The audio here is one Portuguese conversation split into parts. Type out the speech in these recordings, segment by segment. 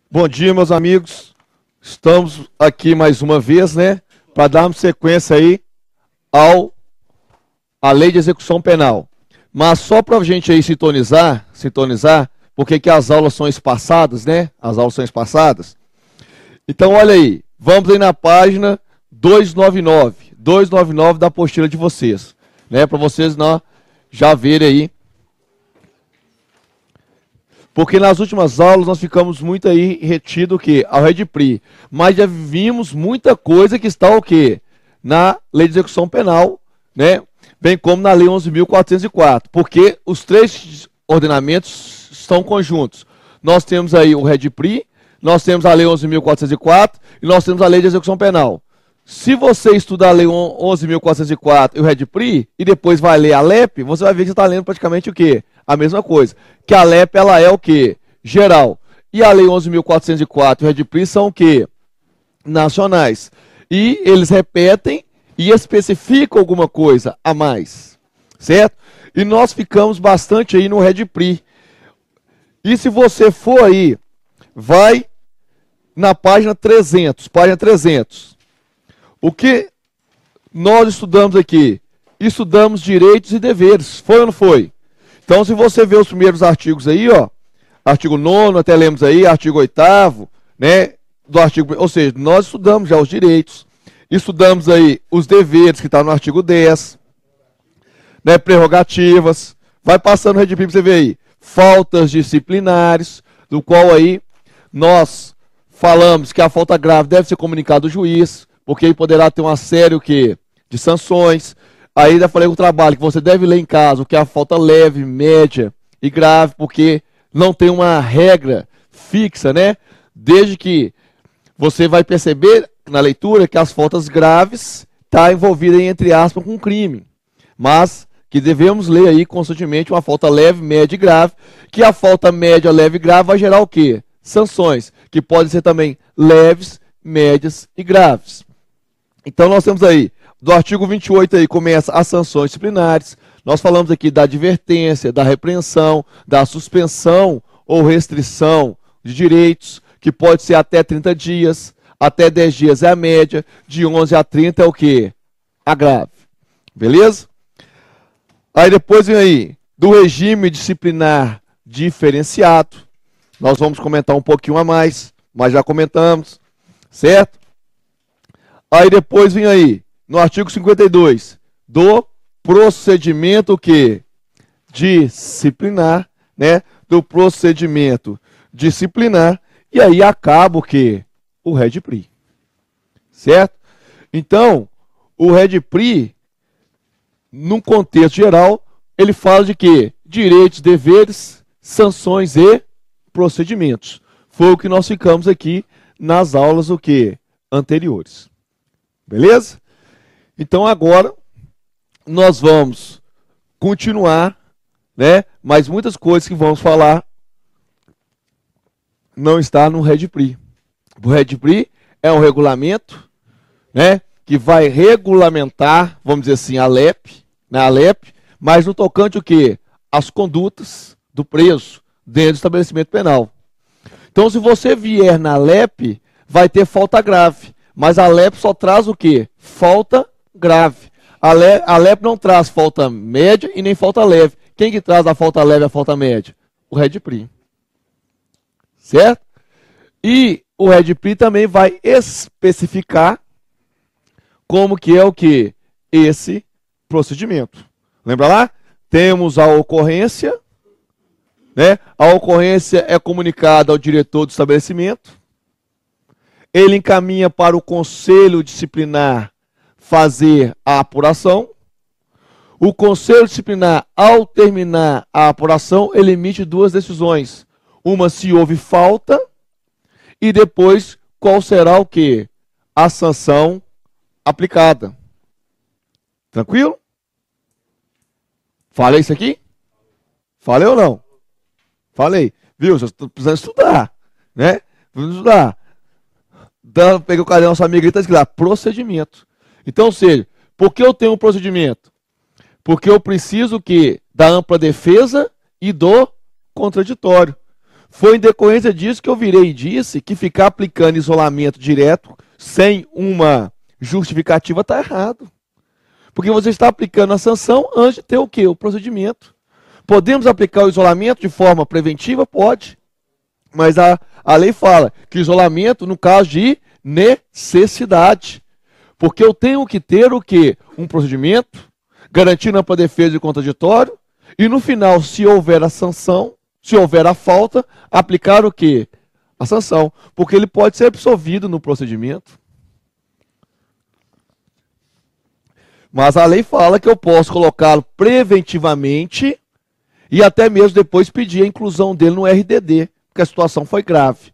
Bom dia, meus amigos. Estamos aqui mais uma vez, né, para darmos sequência aí à Lei de Execução Penal. Mas só para a gente aí sintonizar, porque que as aulas são espaçadas, né? As aulas são espaçadas. Então, olha aí, vamos aí na página 299 da apostila de vocês, né, para vocês já verem aí. Porque nas últimas aulas nós ficamos muito aí retido o quê? Ao REDPRI. Mas já vimos muita coisa que está o quê? Na Lei de Execução Penal, né? Bem como na Lei 11.404. Porque os três ordenamentos estão conjuntos. Nós temos aí o REDPRI, nós temos a Lei 11.404 e nós temos a Lei de Execução Penal. Se você estudar a Lei 11.404 e o REDPRI, e depois vai ler a LEP, você vai ver que você está lendo praticamente o quê? A mesma coisa. Que a LEP, ela é o quê? Geral. E a Lei 11.404 e o REDPRI são o quê? Nacionais. E eles repetem e especificam alguma coisa a mais. Certo? E nós ficamos bastante aí no REDPRI. E se você for aí, vai na página 300. Página 300. O que nós estudamos aqui? Estudamos direitos e deveres. Foi ou não foi? Então, se você ver os primeiros artigos aí, ó, artigo 9º, até lemos aí, artigo 8º, né, do artigo, ou seja, nós estudamos já os direitos, estudamos aí os deveres, que está no artigo 10, né, prerrogativas, vai passando o REDPRI para você ver aí, faltas disciplinares, do qual aí nós falamos que a falta grave deve ser comunicada ao juiz, porque aí poderá ter uma série o quê? De sanções. Aí ainda falei com o trabalho que você deve ler em casa o que é a falta leve, média e grave, porque não tem uma regra fixa, né? Desde que você vai perceber na leitura que as faltas graves estão envolvidas, entre aspas, com crime. Mas que devemos ler aí constantemente uma falta leve, média e grave, que a falta média, leve e grave vai gerar o quê? Sanções, que podem ser também leves, médias e graves. Então nós temos aí, do artigo 28 aí começa as sanções disciplinares, nós falamos aqui da advertência, da repreensão, da suspensão ou restrição de direitos, que pode ser até 30 dias, até 10 dias é a média, de 11 a 30 é o quê? A grave. Beleza? Aí depois vem aí, do regime disciplinar diferenciado, nós vamos comentar um pouquinho a mais, mas já comentamos, certo? Aí depois vem aí, no artigo 52, do procedimento o quê? Disciplinar, né? Do procedimento disciplinar, e aí acaba o quê? O REDPRI. Certo? Então, o REDPRI, num contexto geral, ele fala de quê? Direitos, deveres, sanções e procedimentos. Foi o que nós ficamos aqui nas aulas o quê? Anteriores. Beleza? Então agora nós vamos continuar, né? Mas muitas coisas que vamos falar não está no REDPRI. O REDPRI é um regulamento, né? Que vai regulamentar, vamos dizer assim, a LEP, né? A LEP, mas no tocante o quê? As condutas do preso dentro do estabelecimento penal. Então, se você vier na LEP, vai ter falta grave. Mas a LEP só traz o quê? Falta grave. A LEP não traz falta média e nem falta leve. Quem que traz a falta leve e a falta média? O REDPRI. Certo? E o REDPRI também vai especificar como que é o quê? Esse procedimento. Lembra lá? Temos a ocorrência, né? A ocorrência é comunicada ao diretor do estabelecimento. Ele encaminha para o conselho disciplinar fazer a apuração. O conselho disciplinar, ao terminar a apuração, ele emite duas decisões. Uma se houve falta e depois qual será o quê? A sanção aplicada. Tranquilo? Falei isso aqui? Falei ou não? Falei. Viu? Vocês estão precisando estudar, né? Precisando estudar. Peguei o caderno da nossa amiga e está escrito lá, procedimento. Então, ou seja, por que eu tenho um procedimento? Porque eu preciso que da ampla defesa e do contraditório. Foi em decorrência disso que eu virei e disse que ficar aplicando isolamento direto sem uma justificativa está errado. Porque você está aplicando a sanção antes de ter o quê? O procedimento. Podemos aplicar o isolamento de forma preventiva? Pode. Mas a lei fala que isolamento no caso de necessidade. Porque eu tenho que ter o quê? Um procedimento, garantindo ampla defesa e contraditório, e no final, se houver a sanção, se houver a falta, aplicar o quê? A sanção. Porque ele pode ser absolvido no procedimento. Mas a lei fala que eu posso colocá-lo preventivamente e até mesmo depois pedir a inclusão dele no RDD, porque a situação foi grave.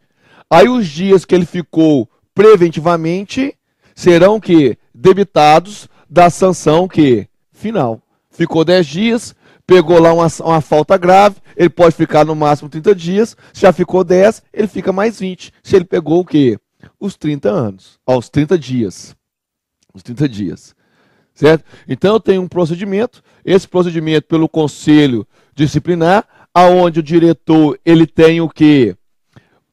Aí os dias que ele ficou preventivamente serão que debitados da sanção que final. Ficou 10 dias, pegou lá uma falta grave, ele pode ficar no máximo 30 dias, se já ficou 10, ele fica mais 20. Se ele pegou o quê? Os 30 anos, os 30 dias. Os 30 dias. Certo? Então eu tenho um procedimento, esse procedimento pelo conselho disciplinar, aonde o diretor ele tem o que?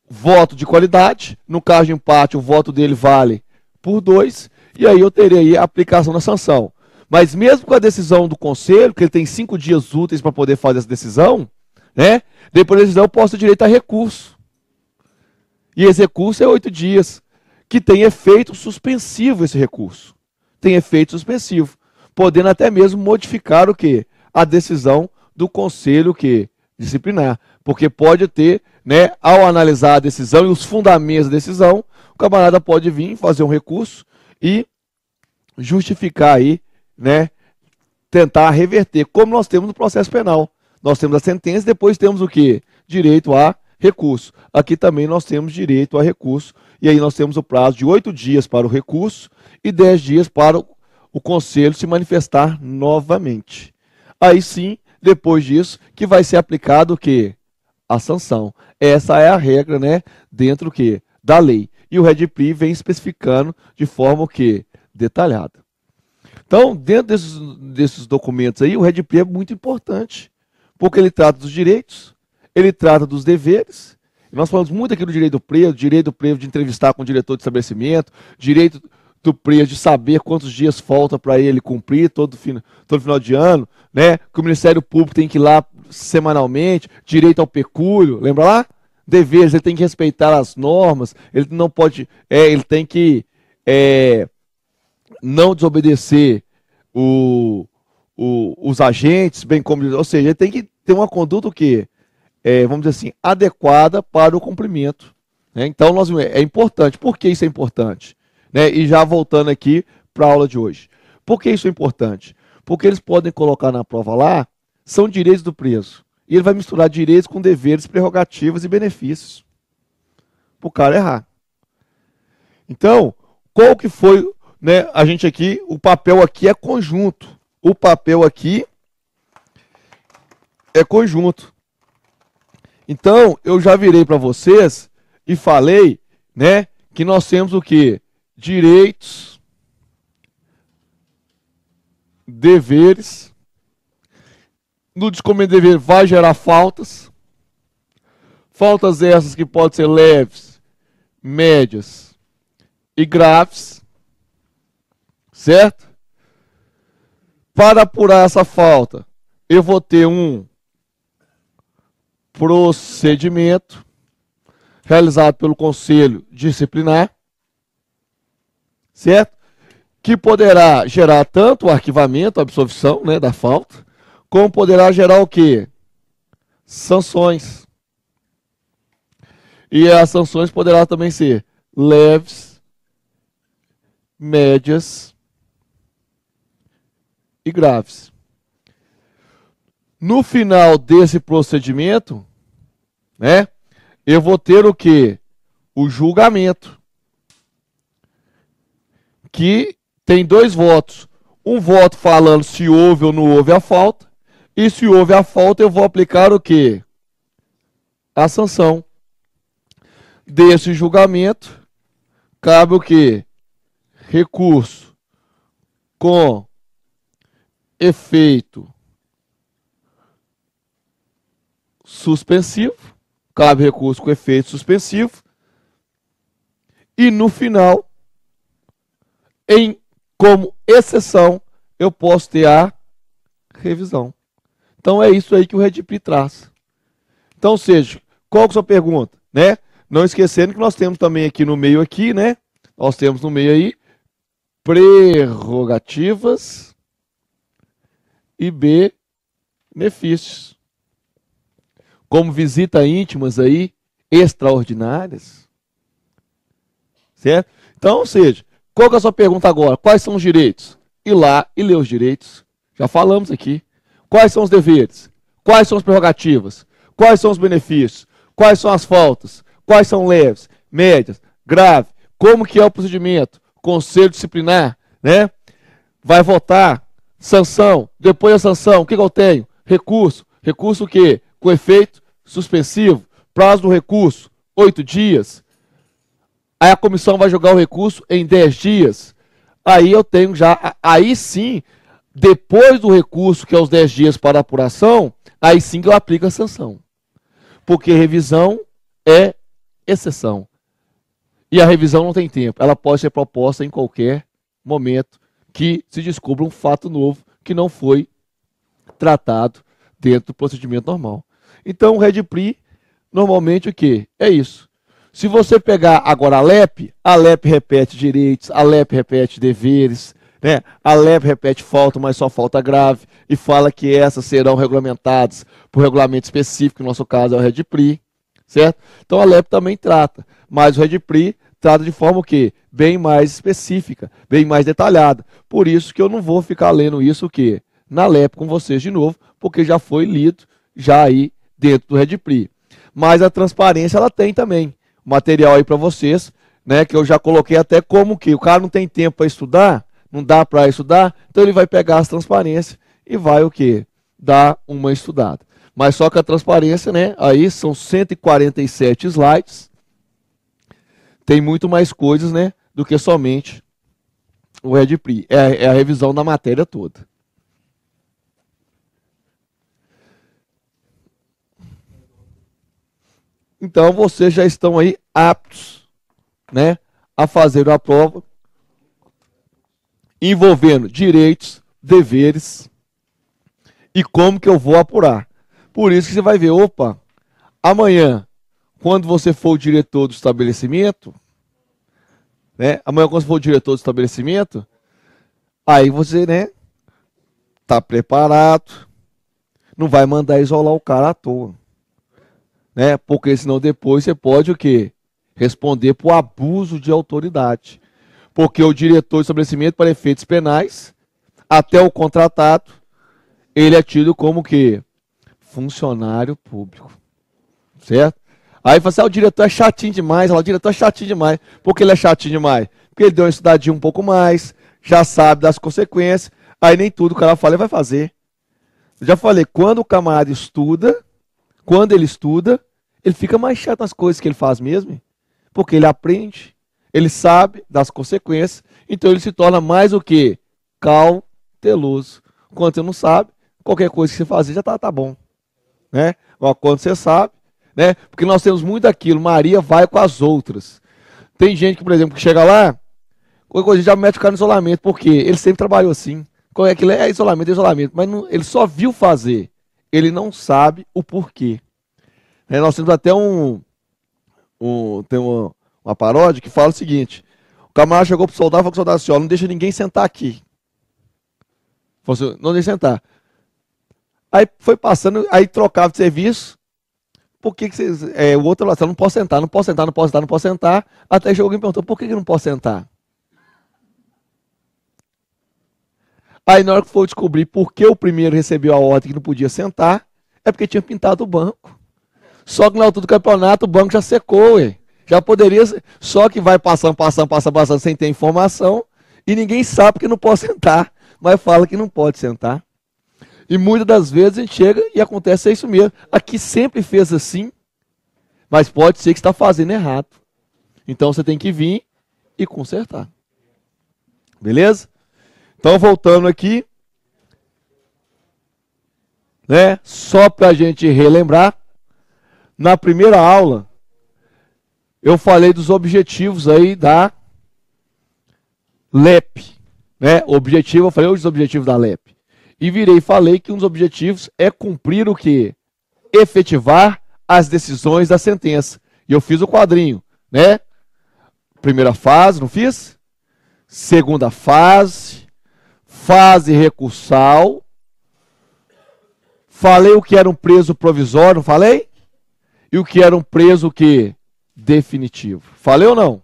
Voto de qualidade, no caso de empate o voto dele vale por 2, e aí eu terei aí a aplicação da sanção. Mas mesmo com a decisão do conselho, que ele tem 5 dias úteis para poder fazer essa decisão, né? Depois da decisão eu posso ter direito a recurso. E esse recurso é 8 dias, que tem efeito suspensivo esse recurso. Tem efeito suspensivo, podendo até mesmo modificar o quê? A decisão do conselho que disciplinar, porque pode ter, né, ao analisar a decisão e os fundamentos da decisão, o camarada pode vir fazer um recurso e justificar aí, né, tentar reverter, como nós temos no processo penal. Nós temos a sentença, depois temos o quê? Direito a recurso. Aqui também nós temos direito a recurso, e aí nós temos o prazo de 8 dias para o recurso e 10 dias para o conselho se manifestar novamente. Aí sim, depois disso, que vai ser aplicado o quê? A sanção. Essa é a regra, né, dentro o quê? Da lei. E o REDPRI vem especificando de forma o quê? Detalhada. Então, dentro desses documentos aí, o REDPRI é muito importante, porque ele trata dos direitos, ele trata dos deveres. Nós falamos muito aqui do direito do preso de entrevistar com o diretor de estabelecimento, direito do preso de saber quantos dias falta para ele cumprir todo final de ano, né? Que o Ministério Público tem que ir lá semanalmente, direito ao pecúlio, lembra lá? Deveres, ele tem que respeitar as normas, ele não pode, ele tem que não desobedecer os agentes, bem como, ou seja, ele tem que ter uma conduta o quê? Vamos dizer assim, adequada para o cumprimento. Né? Então, é importante. Por que isso é importante? Né? E já voltando aqui para a aula de hoje. Por que isso é importante? Porque eles podem colocar na prova lá, são direitos do preso. E ele vai misturar direitos com deveres, prerrogativas e benefícios. Para o cara errar. Então, qual que foi, né, a gente aqui, o papel aqui é conjunto. O papel aqui é conjunto. Então, eu já virei para vocês e falei, né, que nós temos o quê? Direitos, deveres. No descumprimento de dever vai gerar faltas. Faltas essas que podem ser leves, médias e graves. Certo? Para apurar essa falta, eu vou ter um procedimento realizado pelo Conselho Disciplinar, certo? Que poderá gerar tanto o arquivamento, a absolvição, né, da falta, como poderá gerar o quê? Sanções. E as sanções poderão também ser leves, médias e graves. No final desse procedimento, né, eu vou ter o quê? O julgamento. Que tem 2 votos. Um voto falando se houve ou não houve a falta. E se houve a falta, eu vou aplicar o quê? A sanção. Desse julgamento, cabe o quê? Recurso com efeito suspensivo, cabe recurso com efeito suspensivo. E no final, como exceção, eu posso ter a revisão. Então é isso aí que o REDPRI traz. Então, ou seja, qual que é a sua pergunta? Né? Não esquecendo que nós temos também aqui no meio, né? Nós temos no meio aí prerrogativas e benefícios. Como visita íntimas aí, extraordinárias. Certo? Então, ou seja, qual que é a sua pergunta agora? Quais são os direitos? Ir lá e ler os direitos. Já falamos aqui. Quais são os deveres? Quais são as prerrogativas? Quais são os benefícios? Quais são as faltas? Quais são leves, médias, grave? Como que é o procedimento? Conselho disciplinar, né? Vai votar, sanção, depois da sanção, o que eu tenho? Recurso. Recurso o quê? Com efeito suspensivo. Prazo do recurso, 8 dias. Aí a comissão vai julgar o recurso em 10 dias. Aí eu tenho já, aí sim, depois do recurso, que é os 10 dias para apuração, aí sim que eu aplico a sanção. Porque revisão é exceção. E a revisão não tem tempo. Ela pode ser proposta em qualquer momento que se descubra um fato novo que não foi tratado dentro do procedimento normal. Então, o REDPRI, normalmente o quê? É isso. Se você pegar agora a LEP repete direitos, a LEP repete deveres, né? A LEP repete falta, mas só falta grave, e fala que essas serão regulamentadas por regulamento específico, no nosso caso é o REDPRI, certo? Então a LEP também trata, mas o REDPRI trata de forma o quê? Bem mais específica, bem mais detalhada. Por isso que eu não vou ficar lendo isso o quê? Na LEP com vocês de novo, porque já foi lido, já aí dentro do REDPRI. Mas a transparência ela tem também. Material aí para vocês, né, que eu já coloquei até como que o cara não tem tempo para estudar, não dá para estudar, então ele vai pegar as transparências e vai o quê? Dar uma estudada. Mas só que a transparência, né, aí são 147 slides, tem muito mais coisas, né, do que somente o REDPRI, é a revisão da matéria toda. Então vocês já estão aí aptos, né, a fazer a prova envolvendo direitos, deveres e como que eu vou apurar. Por isso que você vai ver, opa, amanhã, quando você for o diretor do estabelecimento, né, amanhã quando você for o diretor do estabelecimento, aí você, né, tá preparado, não vai mandar isolar o cara à toa. Né? Porque senão depois você pode o quê? Responder por abuso de autoridade. Porque o diretor do estabelecimento, para efeitos penais, até o contratado, ele é tido como que funcionário público. Certo? Aí fala assim, o diretor é chatinho demais, o diretor é chatinho demais. Por que ele é chatinho demais? Porque ele deu uma estudadinha um pouco mais, já sabe das consequências, aí nem tudo o cara fala, ele vai fazer. Eu já falei, quando o camarada estuda, quando ele estuda, ele fica mais chato nas coisas que ele faz mesmo, porque ele aprende, ele sabe das consequências, então ele se torna mais o quê? Cauteloso. Quando você não sabe, qualquer coisa que você fazer já tá bom. Né? Agora, quando você sabe, né? Porque nós temos muito aquilo, Maria vai com as outras. Tem gente que, por exemplo, que chega lá, qualquer coisa já mete o cara no isolamento, porque ele sempre trabalhou assim. Qual é aquilo? É isolamento, mas não, ele só viu fazer. Ele não sabe o porquê. Nós temos até tem uma paródia que fala o seguinte: o camarada chegou pro soldado e falou com o soldado assim, ó, não deixa ninguém sentar aqui. Falou assim, não deixa sentar. Aí foi passando, aí trocava de serviço. Por que vocês. O outro falou assim, não posso sentar, não posso sentar, não posso sentar, não posso sentar. Até chegou alguém e perguntou, por que não posso sentar? Aí na hora que foi descobrir por que o primeiro recebeu a ordem que não podia sentar, é porque tinha pintado o banco. Só que na altura do campeonato o banco já secou, ué. Já poderia ser. Só que vai passando sem ter informação. E ninguém sabe que não pode sentar. Mas fala que não pode sentar. E muitas das vezes a gente chega e acontece isso mesmo. Aqui sempre fez assim. Mas pode ser que está fazendo errado. Então você tem que vir e consertar. Beleza? Então voltando aqui. Né? Só para a gente relembrar. na primeira aula, eu falei dos objetivos aí da LEP, né? Objetivo, eu falei os objetivos da LEP. E virei e falei que um dos objetivos é cumprir o quê? Efetivar as decisões da sentença. E eu fiz o quadrinho, né? Primeira fase, não fiz? Segunda fase, fase recursal. Falei o que era um preso provisório, não falei? E o que era um preso o quê? Definitivo. Falei ou não?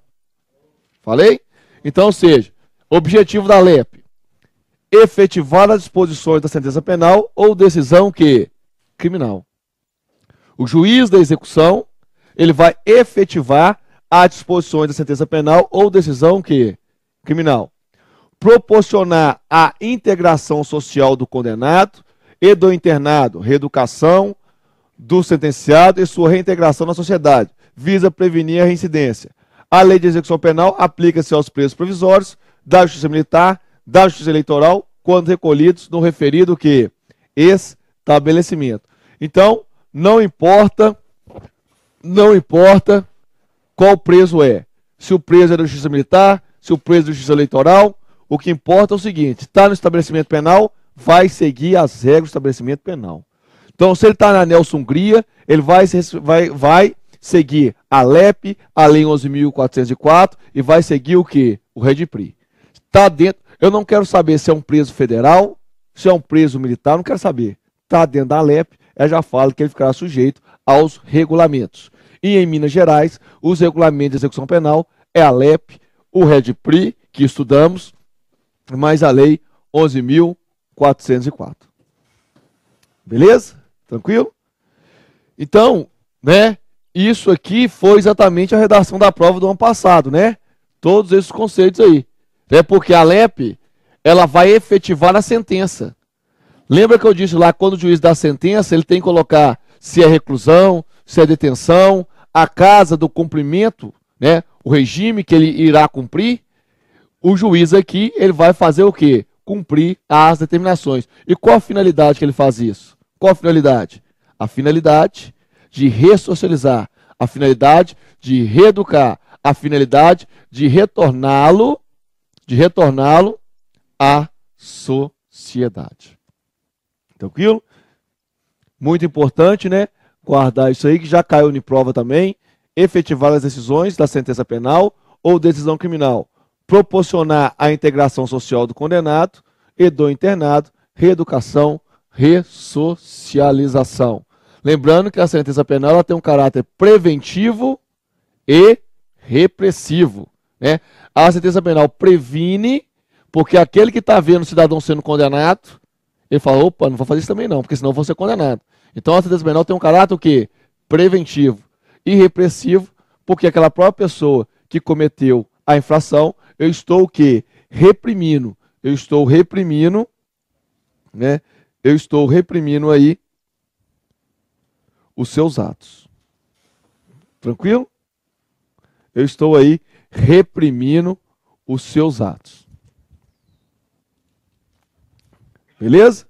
Falei? Então, ou seja, objetivo da LEP, efetivar as disposições da sentença penal ou decisão que criminal. O juiz da execução, ele vai efetivar as disposições da sentença penal ou decisão que criminal. Proporcionar a integração social do condenado e do internado, reeducação do sentenciado e sua reintegração na sociedade, visa prevenir a reincidência. A lei de execução penal aplica-se aos presos provisórios da Justiça Militar, da Justiça Eleitoral, quando recolhidos no referido que estabelecimento. Então, não importa qual preso é. Se o preso é da Justiça Militar, se o preso é da Justiça Eleitoral, o que importa é o seguinte, está no estabelecimento penal, vai seguir as regras do estabelecimento penal. Então, se ele está na Nelson Hungria, ele vai seguir a LEP, a Lei 11.404, e vai seguir o quê? O REDPRI. Está dentro. Eu não quero saber se é um preso federal, se é um preso militar, não quero saber. Está dentro da LEP, eu já falo que ele ficará sujeito aos regulamentos. E em Minas Gerais, os regulamentos de execução penal é a LEP, o REDPRI, que estudamos, mais a Lei 11.404. Beleza? Tranquilo? Então, né, isso aqui foi exatamente a redação da prova do ano passado, né? Todos esses conceitos aí. É porque a LEP, ela vai efetivar a sentença. Lembra que eu disse lá, quando o juiz dá a sentença, ele tem que colocar se é reclusão, se é detenção, a casa do cumprimento, né, o regime que ele irá cumprir. O juiz aqui, ele vai fazer o quê? Cumprir as determinações. E qual a finalidade que ele faz isso? Qual a finalidade? A finalidade de ressocializar, a finalidade de reeducar, a finalidade de retorná-lo à sociedade. Tranquilo? Muito importante, né? Guardar isso aí, que já caiu em prova também. Efetivar as decisões da sentença penal ou decisão criminal. Proporcionar a integração social do condenado e do internado, reeducação, ressocialização. Lembrando que a sentença penal ela tem um caráter preventivo e repressivo, né? A sentença penal previne, porque aquele que está vendo o cidadão sendo condenado, ele fala, opa, não vou fazer isso também não, porque senão eu vou ser condenado. Então a sentença penal tem um caráter o quê? Preventivo e repressivo, porque aquela própria pessoa que cometeu a infração, eu estou o quê? Reprimindo. Eu estou reprimindo, né? Eu estou reprimindo aí os seus atos. Tranquilo? Eu estou aí reprimindo os seus atos. Beleza?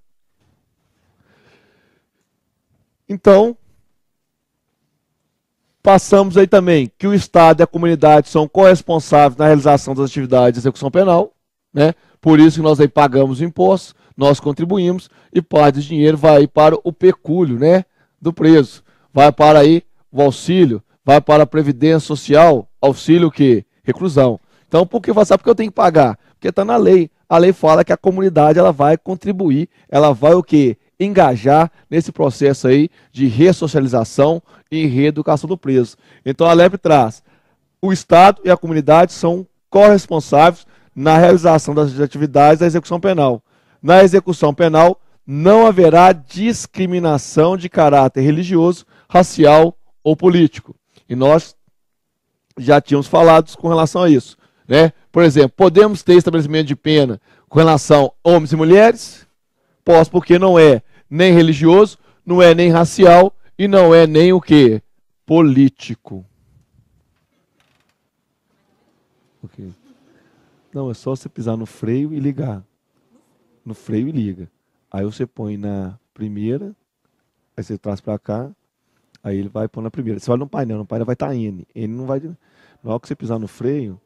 Então, passamos aí também que o Estado e a comunidade são corresponsáveis na realização das atividades de execução penal, né? Por isso que nós aí pagamos impostos, nós contribuímos e parte do dinheiro vai para o pecúlio, né, do preso. Vai para aí o auxílio, vai para a previdência social, auxílio que reclusão. Então, por que você sabe que eu tenho que pagar? Porque está na lei. A lei fala que a comunidade ela vai contribuir, ela vai o quê? Engajar nesse processo aí de ressocialização e reeducação do preso. Então a LEP traz, o Estado e a comunidade são corresponsáveis na realização das atividades da execução penal. Na execução penal não haverá discriminação de caráter religioso, racial ou político. E nós já tínhamos falado com relação a isso, né? Por exemplo, podemos ter estabelecimento de pena com relação a homens e mulheres? Posso, porque não é nem religioso, não é nem racial e não é nem o quê? Político. Okay. Não, é só você pisar no freio e ligar. No freio e liga. Aí você põe na primeira, aí você traz para cá, Aí ele vai pôr na primeira. Você olha no painel vai estar N. N não vai. Na hora que você pisar no freio,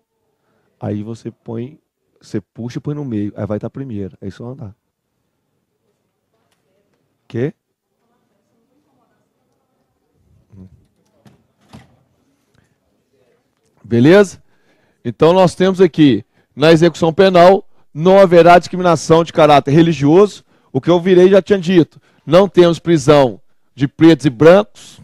aí você põe, você puxa e põe no meio. Aí vai estar a primeira. Aí só andar. Quê? Beleza? Então nós temos aqui, na execução penal, não haverá discriminação de caráter religioso. O que eu virei já tinha dito. Não temos prisão de pretos e brancos,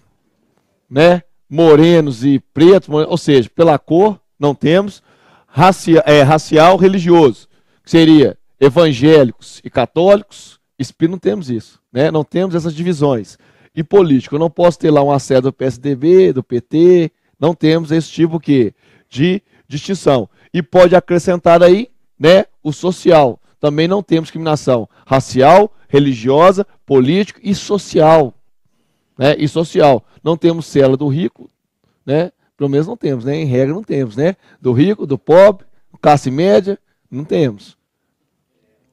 né? Morenos e pretos, ou seja, pela cor, não temos. Racial, religioso, que seria evangélicos e católicos, espírito, não temos isso, né? Não temos essas divisões. E político, eu não posso ter lá um assédio do PSDB, do PT, não temos esse tipo de distinção. E pode acrescentar aí, né, o social. Também não temos discriminação racial, religiosa, política e social. Né? E social. Não temos cela do rico, né? Pelo menos não temos, né? Em regra não temos, né? Do rico, do pobre, classe média, não temos.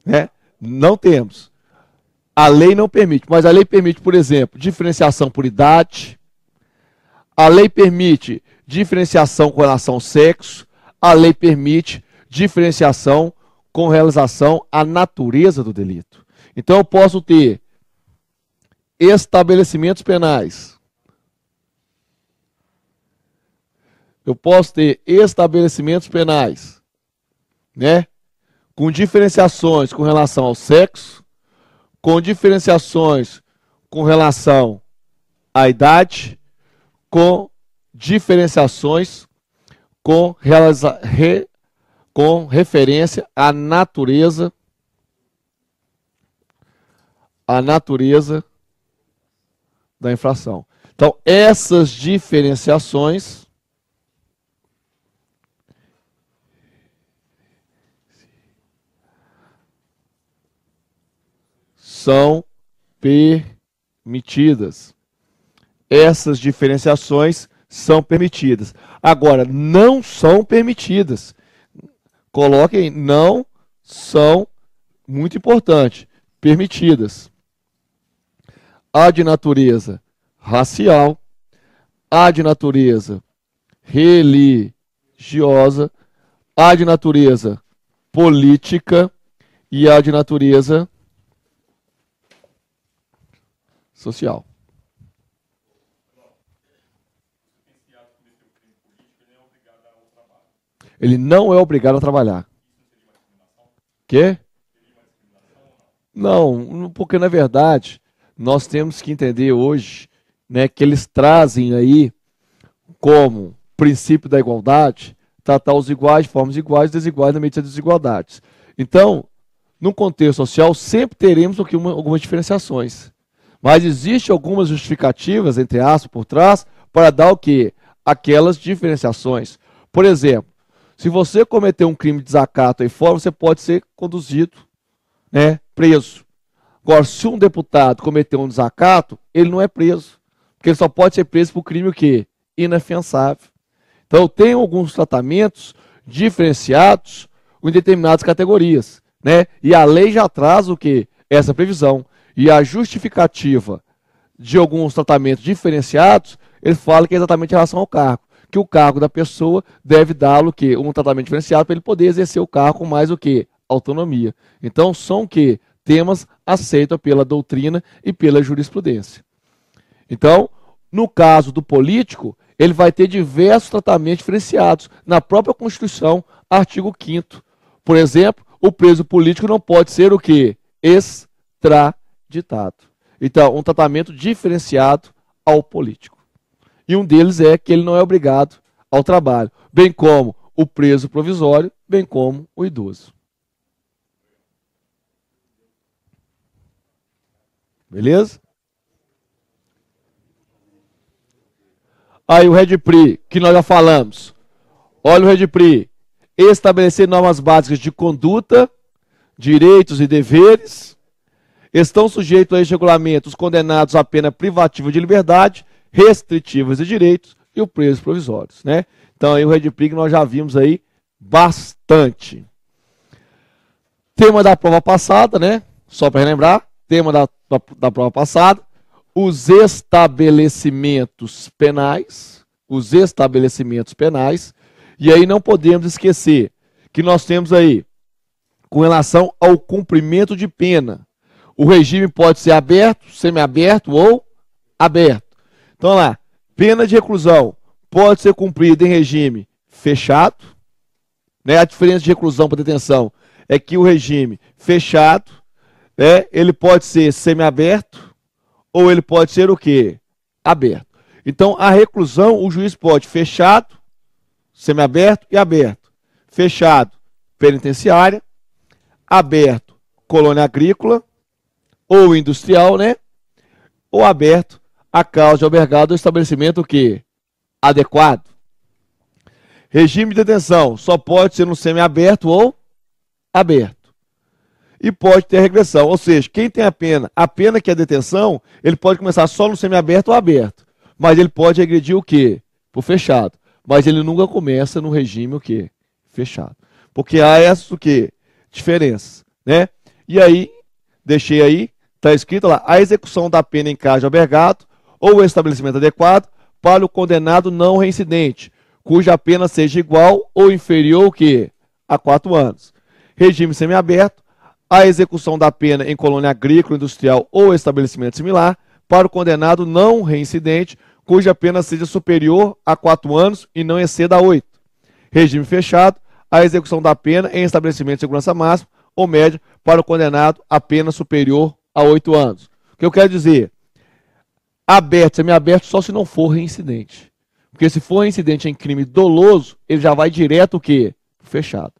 Né? Não temos. A lei não permite, mas a lei permite, por exemplo, diferenciação por idade. A lei permite diferenciação com relação ao sexo. A lei permite diferenciação com relação à natureza do delito. Então eu posso ter estabelecimentos penais. Eu posso ter estabelecimentos penais, né? Com diferenciações com relação ao sexo, com diferenciações com relação à idade, com diferenciações com referência à natureza da infração. Então, essas diferenciações são permitidas. Essas diferenciações são permitidas. Agora, não são permitidas. Coloquem, não são, muito importante, permitidas. A de natureza racial, a de natureza religiosa, a de natureza política e a de natureza social. Ele não é obrigado a trabalhar. Quê? Não, porque na verdade nós temos que entender hoje, né, que eles trazem aí como princípio da igualdade, tratar os iguais de formas iguais, desiguais na medida das desigualdades. Então, no contexto social, sempre teremos algumas diferenciações. Mas existem algumas justificativas, entre aspas, por trás, para dar o quê? Aquelas diferenciações. Por exemplo, se você cometer um crime de desacato aí fora, você pode ser conduzido, né, preso. Agora, se um deputado cometer um desacato, ele não é preso. Porque ele só pode ser preso por crime o quê? Inafiançável. Então, tem alguns tratamentos diferenciados em determinadas categorias, né? E a lei já traz o quê? Essa previsão. E a justificativa de alguns tratamentos diferenciados, ele fala que é exatamente em relação ao cargo. Que o cargo da pessoa deve dar-lhe o quê? Um tratamento diferenciado para ele poder exercer o cargo com mais o quê? Autonomia. Então, são o quê? Temas aceitos pela doutrina e pela jurisprudência. Então, no caso do político, ele vai ter diversos tratamentos diferenciados. Na própria Constituição, artigo 5º. Por exemplo, o preso político não pode ser o quê? Extraditado. Então, um tratamento diferenciado ao político. E um deles é que ele não é obrigado ao trabalho, bem como o preso provisório, bem como o idoso. Beleza? Aí o REDPRI, que nós já falamos. Olha o REDPRI. Estabelecer normas básicas de conduta, direitos e deveres. Estão sujeitos a este regulamento os condenados a pena privativa de liberdade, restritivas de direitos e os presos provisórios, né? Então aí o REDPRI que nós já vimos aí bastante. Tema da prova passada, né? Só para relembrar, tema da prova passada, os estabelecimentos penais, e aí não podemos esquecer que nós temos aí, com relação ao cumprimento de pena, o regime pode ser aberto, semiaberto ou aberto. Então lá, pena de reclusão pode ser cumprida em regime fechado, né? A diferença de reclusão para detenção é que o regime fechado, né, ele pode ser semiaberto ou ele pode ser o quê? Aberto. Então a reclusão o juiz pode fechado, semiaberto e aberto. Fechado, penitenciária. Aberto, colônia agrícola ou industrial, né? Ou aberto, a causa de albergado ou estabelecimento o quê? Adequado. Regime de detenção só pode ser no semiaberto ou aberto. E pode ter regressão, ou seja, quem tem a pena que é detenção, ele pode começar só no semiaberto ou aberto, mas ele pode regredir o quê? Por fechado. Mas ele nunca começa no regime o quê? Fechado. Porque há essas o quê? Diferenças, né? E aí, deixei aí, está escrito lá, a execução da pena em casa de albergado ou estabelecimento adequado para o condenado não reincidente, cuja pena seja igual ou inferior ao quê? A 4 anos. Regime semiaberto, a execução da pena em colônia agrícola, industrial ou estabelecimento similar para o condenado não reincidente, cuja pena seja superior a 4 anos e não exceda a 8. Regime fechado, a execução da pena em estabelecimento de segurança máxima ou média para o condenado a pena superior a 8 anos. O que eu quero dizer? Aberto, semiaberto só se não for reincidente. Porque se for reincidente em crime doloso, ele já vai direto o quê? Fechado.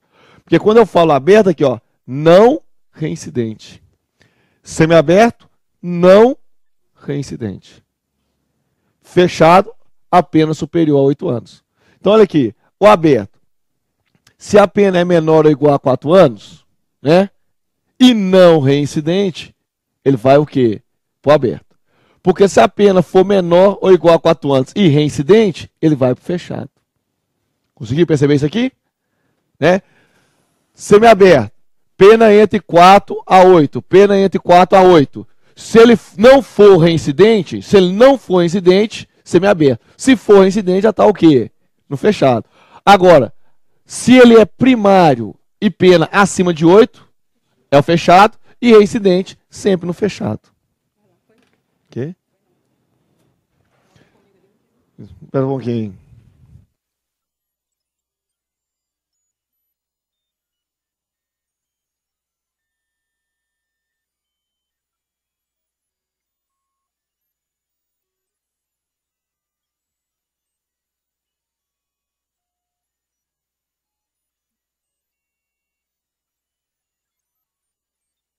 Porque quando eu falo aberto aqui, ó, não reincidente. Semiaberto, não reincidente. Fechado, a pena superior a 8 anos. Então olha aqui, o aberto. Se a pena é menor ou igual a 4 anos, né? E não reincidente, ele vai o quê? Pro aberto. Porque se a pena for menor ou igual a 4 anos e reincidente, ele vai pro fechado. Conseguiu perceber isso aqui? Né? Semiaberto. Pena entre 4 a 8. Pena entre 4 a 8. Se ele não for reincidente, semiaberto. Se for reincidente, já está o quê? No fechado. Agora, se ele é primário e pena acima de 8, é o fechado, e reincidente, sempre no fechado. Ok? Espera um pouquinho.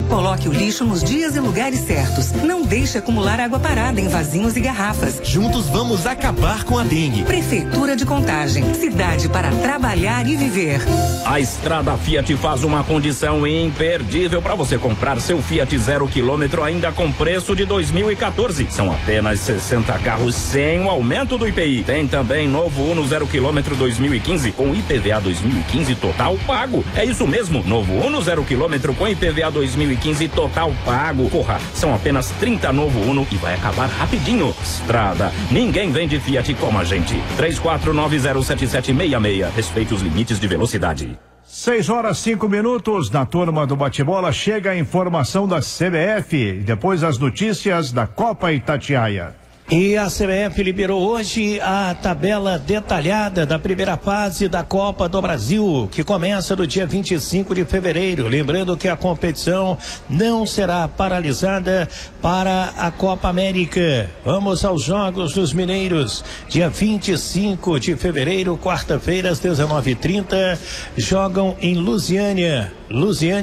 Coloque o lixo nos dias e lugares certos. Não deixe acumular água parada em vasinhos e garrafas. Juntos vamos acabar com a dengue. Prefeitura de Contagem. Cidade para trabalhar e viver. A Estrada Fiat faz uma condição imperdível para você comprar seu Fiat 0 km ainda com preço de 2014. São apenas 60 carros sem o aumento do IPI. Tem também novo Uno 0 km 2015 com IPVA 2015 total pago. É isso mesmo, novo Uno 0 km com IPVA 2015 total pago. Corra, são apenas 30 novo Uno e vai acabar rapidinho. Estrada, ninguém vende Fiat como a gente. 34907766. Respeite os limites de velocidade. 6h05. Na turma do bate-bola chega a informação da CBF. Depois as notícias da Copa Itatiaia. E a CBF liberou hoje a tabela detalhada da primeira fase da Copa do Brasil, que começa no dia 25 de fevereiro. Lembrando que a competição não será paralisada para a Copa América. Vamos aos jogos dos mineiros. Dia 25 de fevereiro, quarta-feira, às 19h30, jogam em Lusiânia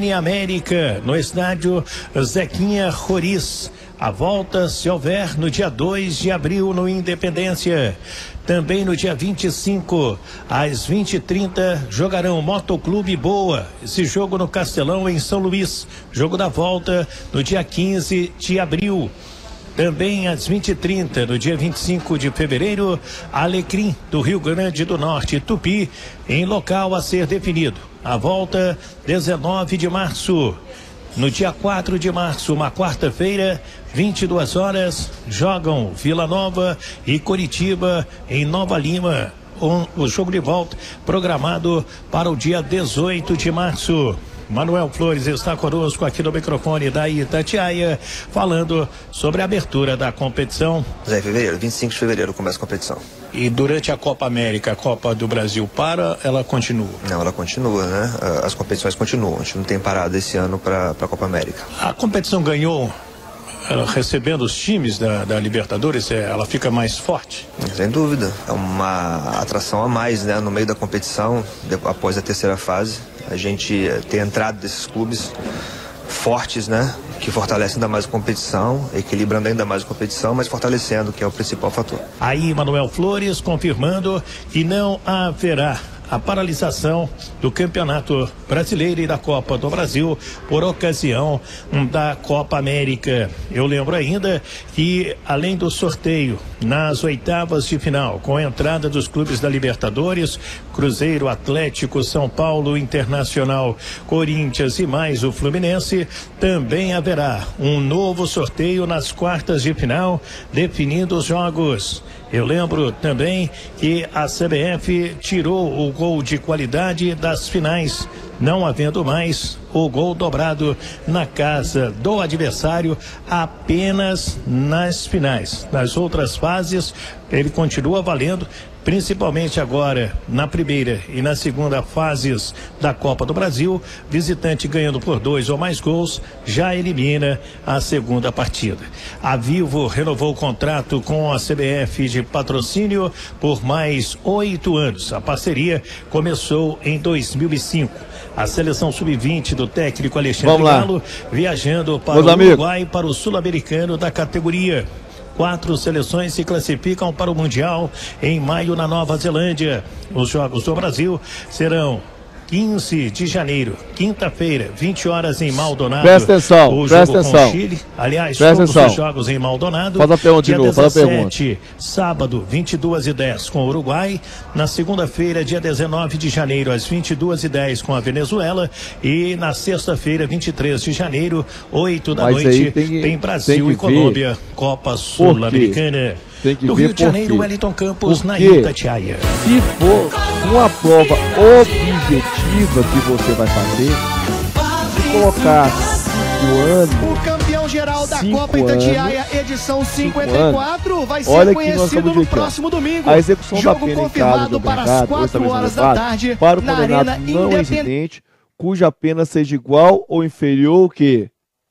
e América, no estádio Zequinha Roriz. A volta, se houver, no dia 2 de abril, no Independência. Também no dia 25, às 20h30, jogarão Motoclube Boa. Esse jogo no Castelão, em São Luís. Jogo da volta, no dia 15 de abril. Também às 20h30, no dia 25 de fevereiro, Alecrim, do Rio Grande do Norte, Tupi, em local a ser definido. A volta, 19 de março. no dia 4 de março, uma quarta-feira, 22 horas, jogam Vila Nova e Coritiba em Nova Lima. O jogo de volta programado para o dia 18 de março. Manuel Flores está conosco aqui no microfone da Itatiaia, falando sobre a abertura da competição. Em fevereiro, 25 de fevereiro começa a competição. E durante a Copa América, a Copa do Brasil ela continua? Não, ela continua, né? As competições continuam, a gente não tem parado esse ano para a Copa América. A competição ganhou, recebendo os times da Libertadores, ela fica mais forte? Sem dúvida, é uma atração a mais, né? No meio da competição, após a terceira fase, a gente tem entrado desses clubes fortes, né? Que fortalecem ainda mais a competição, equilibrando ainda mais a competição, mas fortalecendo, que é o principal fator. Aí, Manuel Flores confirmando que não haverá a paralisação do Campeonato Brasileiro e da Copa do Brasil por ocasião da Copa América. Eu lembro ainda que, além do sorteio nas oitavas de final, com a entrada dos clubes da Libertadores, Cruzeiro, Atlético, São Paulo, Internacional, Corinthians e mais o Fluminense, também haverá um novo sorteio nas quartas de final, definindo os jogos. Eu lembro também que a CBF tirou o gol de qualidade das finais, não havendo mais o gol dobrado na casa do adversário apenas nas finais. Nas outras fases, ele continua valendo, principalmente agora na primeira e na segunda fases da Copa do Brasil. Visitante ganhando por 2 ou mais gols já elimina a segunda partida. A Vivo renovou o contrato com a CBF de patrocínio por mais 8 anos. A parceria começou em 2005. A seleção sub-20 do técnico Alexandre Galo viajando para o Uruguai para o sul-americano da categoria. 4 seleções se classificam para o Mundial em maio na Nova Zelândia. Os Jogos do Brasil serão 15 de janeiro, quinta-feira, 20 horas em Maldonado. Presta atenção, o presta jogo atenção. com o Chile. Aliás, presta todos atenção. os jogos em Maldonado. Faz a pergunta de novo, faz a pergunta. 17, sábado, 22h10 com o Uruguai. Na segunda-feira, dia 19 de janeiro, às 22h10 com a Venezuela. E na sexta-feira, 23 de janeiro, 8 da noite, tem Brasil e Colômbia, Copa Sul-Americana. Do Rio de Janeiro, Wellington Campos, na Itatiaia. Se for uma prova objetiva que você vai fazer, se colocar 5 anos... O campeão geral da Copa Itatiaia, edição 54, vai ser olha conhecido no próximo domingo. A execução Jogo da pena confirmado para as 4 horas da tarde para o na condenado Arena não incidente, cuja pena seja igual ou inferior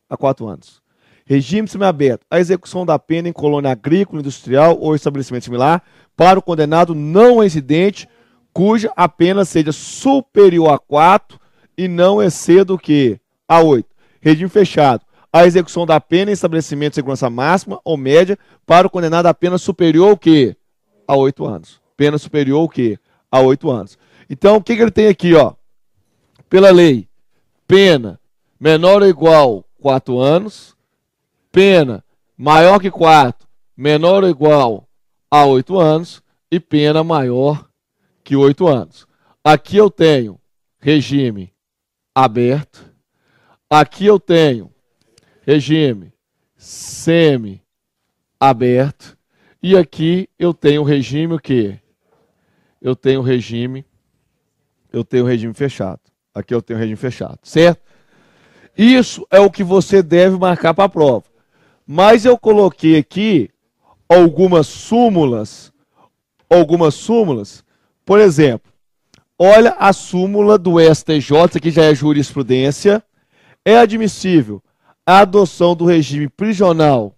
a 4 anos. Regime semiaberto. A execução da pena em colônia agrícola, industrial ou estabelecimento similar para o condenado não reincidente, cuja a pena seja superior a 4 e não exceda a 8. Regime fechado. A execução da pena em estabelecimento de segurança máxima ou média para o condenado a pena superior a 8 anos. Pena superior a 8 anos. Então, o que ele tem aqui, ó? Pela lei, pena menor ou igual 4 anos. Pena maior que 4, menor ou igual a 8 anos e pena maior que 8 anos. Aqui eu tenho regime aberto, aqui eu tenho regime semi-aberto e aqui eu tenho regime Eu tenho regime fechado. Aqui eu tenho regime fechado, certo? Isso é o que você deve marcar para a prova. Mas eu coloquei aqui algumas súmulas. Por exemplo, olha a súmula do STJ, isso aqui já é jurisprudência. É admissível a adoção do regime prisional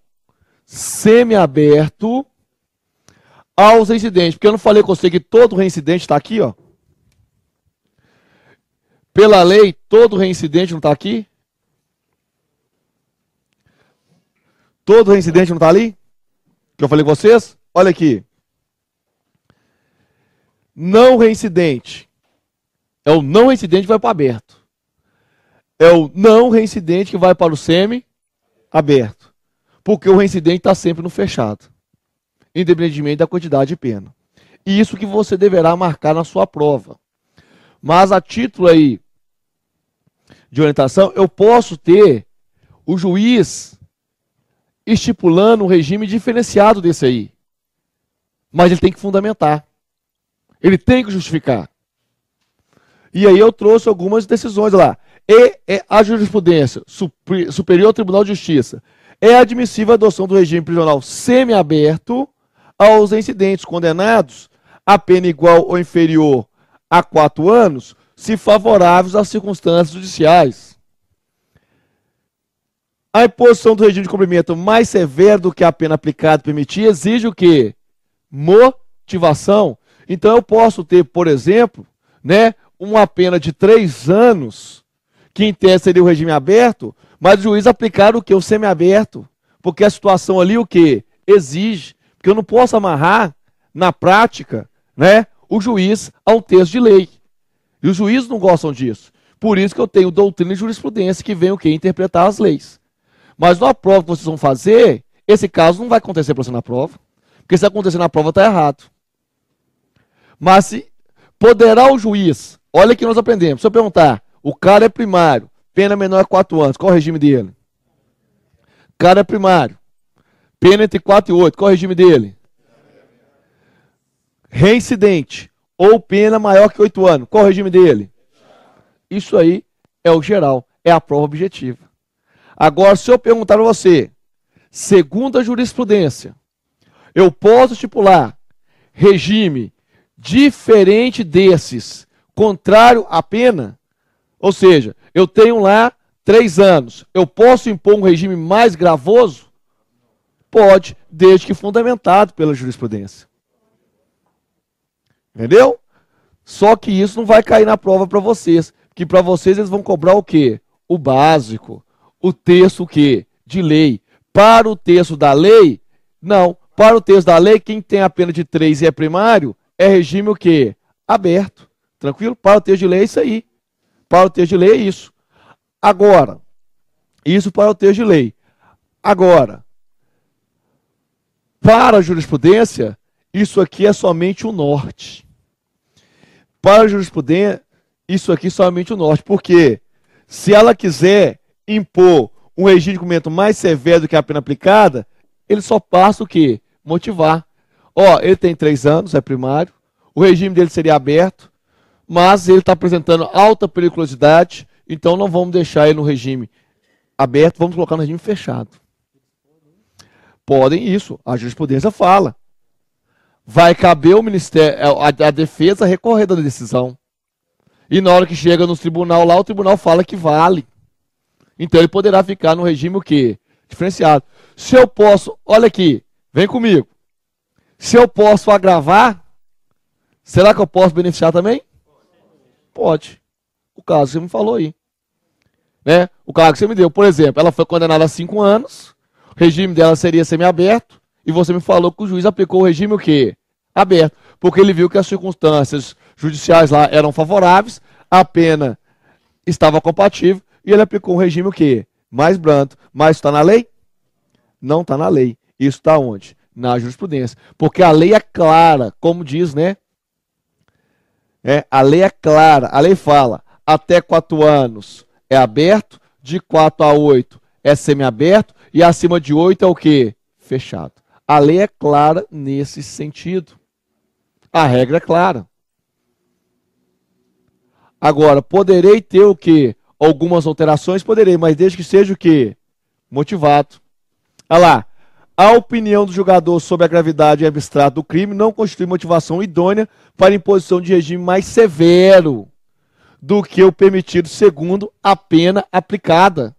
semiaberto aos reincidentes. Porque eu não falei com você que todo reincidente está aqui, ó. Pela lei, todo reincidente não está aqui? Todo reincidente não está ali? Que eu falei com vocês? Olha aqui. Não reincidente. É o não reincidente que vai para o aberto. É o não reincidente que vai para o semi-aberto. Porque o reincidente está sempre no fechado. Independentemente da quantidade de pena. E isso que você deverá marcar na sua prova. Mas a título aí de orientação, eu posso ter o juiz estipulando um regime diferenciado desse aí. Mas ele tem que fundamentar. Ele tem que justificar. E aí eu trouxe algumas decisões lá. A jurisprudência superior Tribunal de Justiça é admissível a adoção do regime prisional semiaberto aos incidentes condenados a pena igual ou inferior a 4 anos, se favoráveis às circunstâncias judiciais. A imposição do regime de cumprimento mais severo do que a pena aplicada permitir exige o quê? Motivação. Então eu posso ter, por exemplo, né, uma pena de 3 anos, que em tese seria o regime aberto, mas o juiz aplicar o quê? O semiaberto. Porque a situação ali o quê? Exige. Porque eu não posso amarrar, na prática, né, o juiz a um texto de lei. E os juízes não gostam disso. Por isso que eu tenho doutrina e jurisprudência que vem o quê? Interpretar as leis. Mas na prova que vocês vão fazer, esse caso não vai acontecer para você na prova. Porque se acontecer na prova, está errado. Mas se poderá o juiz, olha que nós aprendemos, se eu perguntar, o cara é primário, pena menor a 4 anos, qual é o regime dele? O cara é primário, pena entre 4 e 8, qual é o regime dele? Reincidente, ou pena maior que 8 anos, qual é o regime dele? Isso aí é o geral, é a prova objetiva. Agora, se eu perguntar a você, segundo a jurisprudência, eu posso estipular regime diferente desses, contrário à pena? Ou seja, eu tenho lá 3 anos, eu posso impor um regime mais gravoso? Pode, desde que fundamentado pela jurisprudência. Entendeu? Só que isso não vai cair na prova para vocês, que para vocês eles vão cobrar o quê? O básico, o texto o quê? De lei. Para o texto da lei, não. Para o texto da lei, quem tem a pena de 3 e é primário, é regime o quê? Aberto. Tranquilo? Para o texto de lei é isso aí. Para o texto de lei é isso. Agora, isso para o texto de lei. Agora, para a jurisprudência, isso aqui é somente o norte. Para a jurisprudência, isso aqui é somente o norte. Porque se ela quiser impor um regime de cumprimento mais severo do que a pena aplicada, ele só passa o quê? Motivar. Ó, ele tem 3 anos, é primário, o regime dele seria aberto, mas ele está apresentando alta periculosidade, então não vamos deixar ele no regime aberto, vamos colocar no regime fechado. Podem isso, a jurisprudência fala. Vai caber o Ministério, a defesa recorrer da decisão. E na hora que chega no tribunal lá, o tribunal fala que vale. Então ele poderá ficar no regime o quê? Diferenciado. Se eu posso, olha aqui, vem comigo. Se eu posso agravar, será que eu posso beneficiar também? Pode. O caso que você me falou aí. Né? O caso que você me deu, por exemplo, ela foi condenada a 5 anos, o regime dela seria semiaberto, e você me falou que o juiz aplicou o regime o quê? Aberto. Porque ele viu que as circunstâncias judiciais lá eram favoráveis, a pena estava compatível, e ele aplicou um regime o quê? Mais brando. Mas está na lei? Não está na lei. Isso está onde? Na jurisprudência. Porque a lei é clara, como diz, né? A lei é clara. A lei fala, até 4 anos é aberto, de 4 a 8 é semiaberto, e acima de 8 é o quê? Fechado. A lei é clara nesse sentido. A regra é clara. Agora, poderei ter o quê? Algumas alterações? Poderei, mas desde que seja o quê? Motivado. Olha lá. A opinião do julgador sobre a gravidade e abstrato do crime não constitui motivação idônea para imposição de regime mais severo do que o permitido segundo a pena aplicada.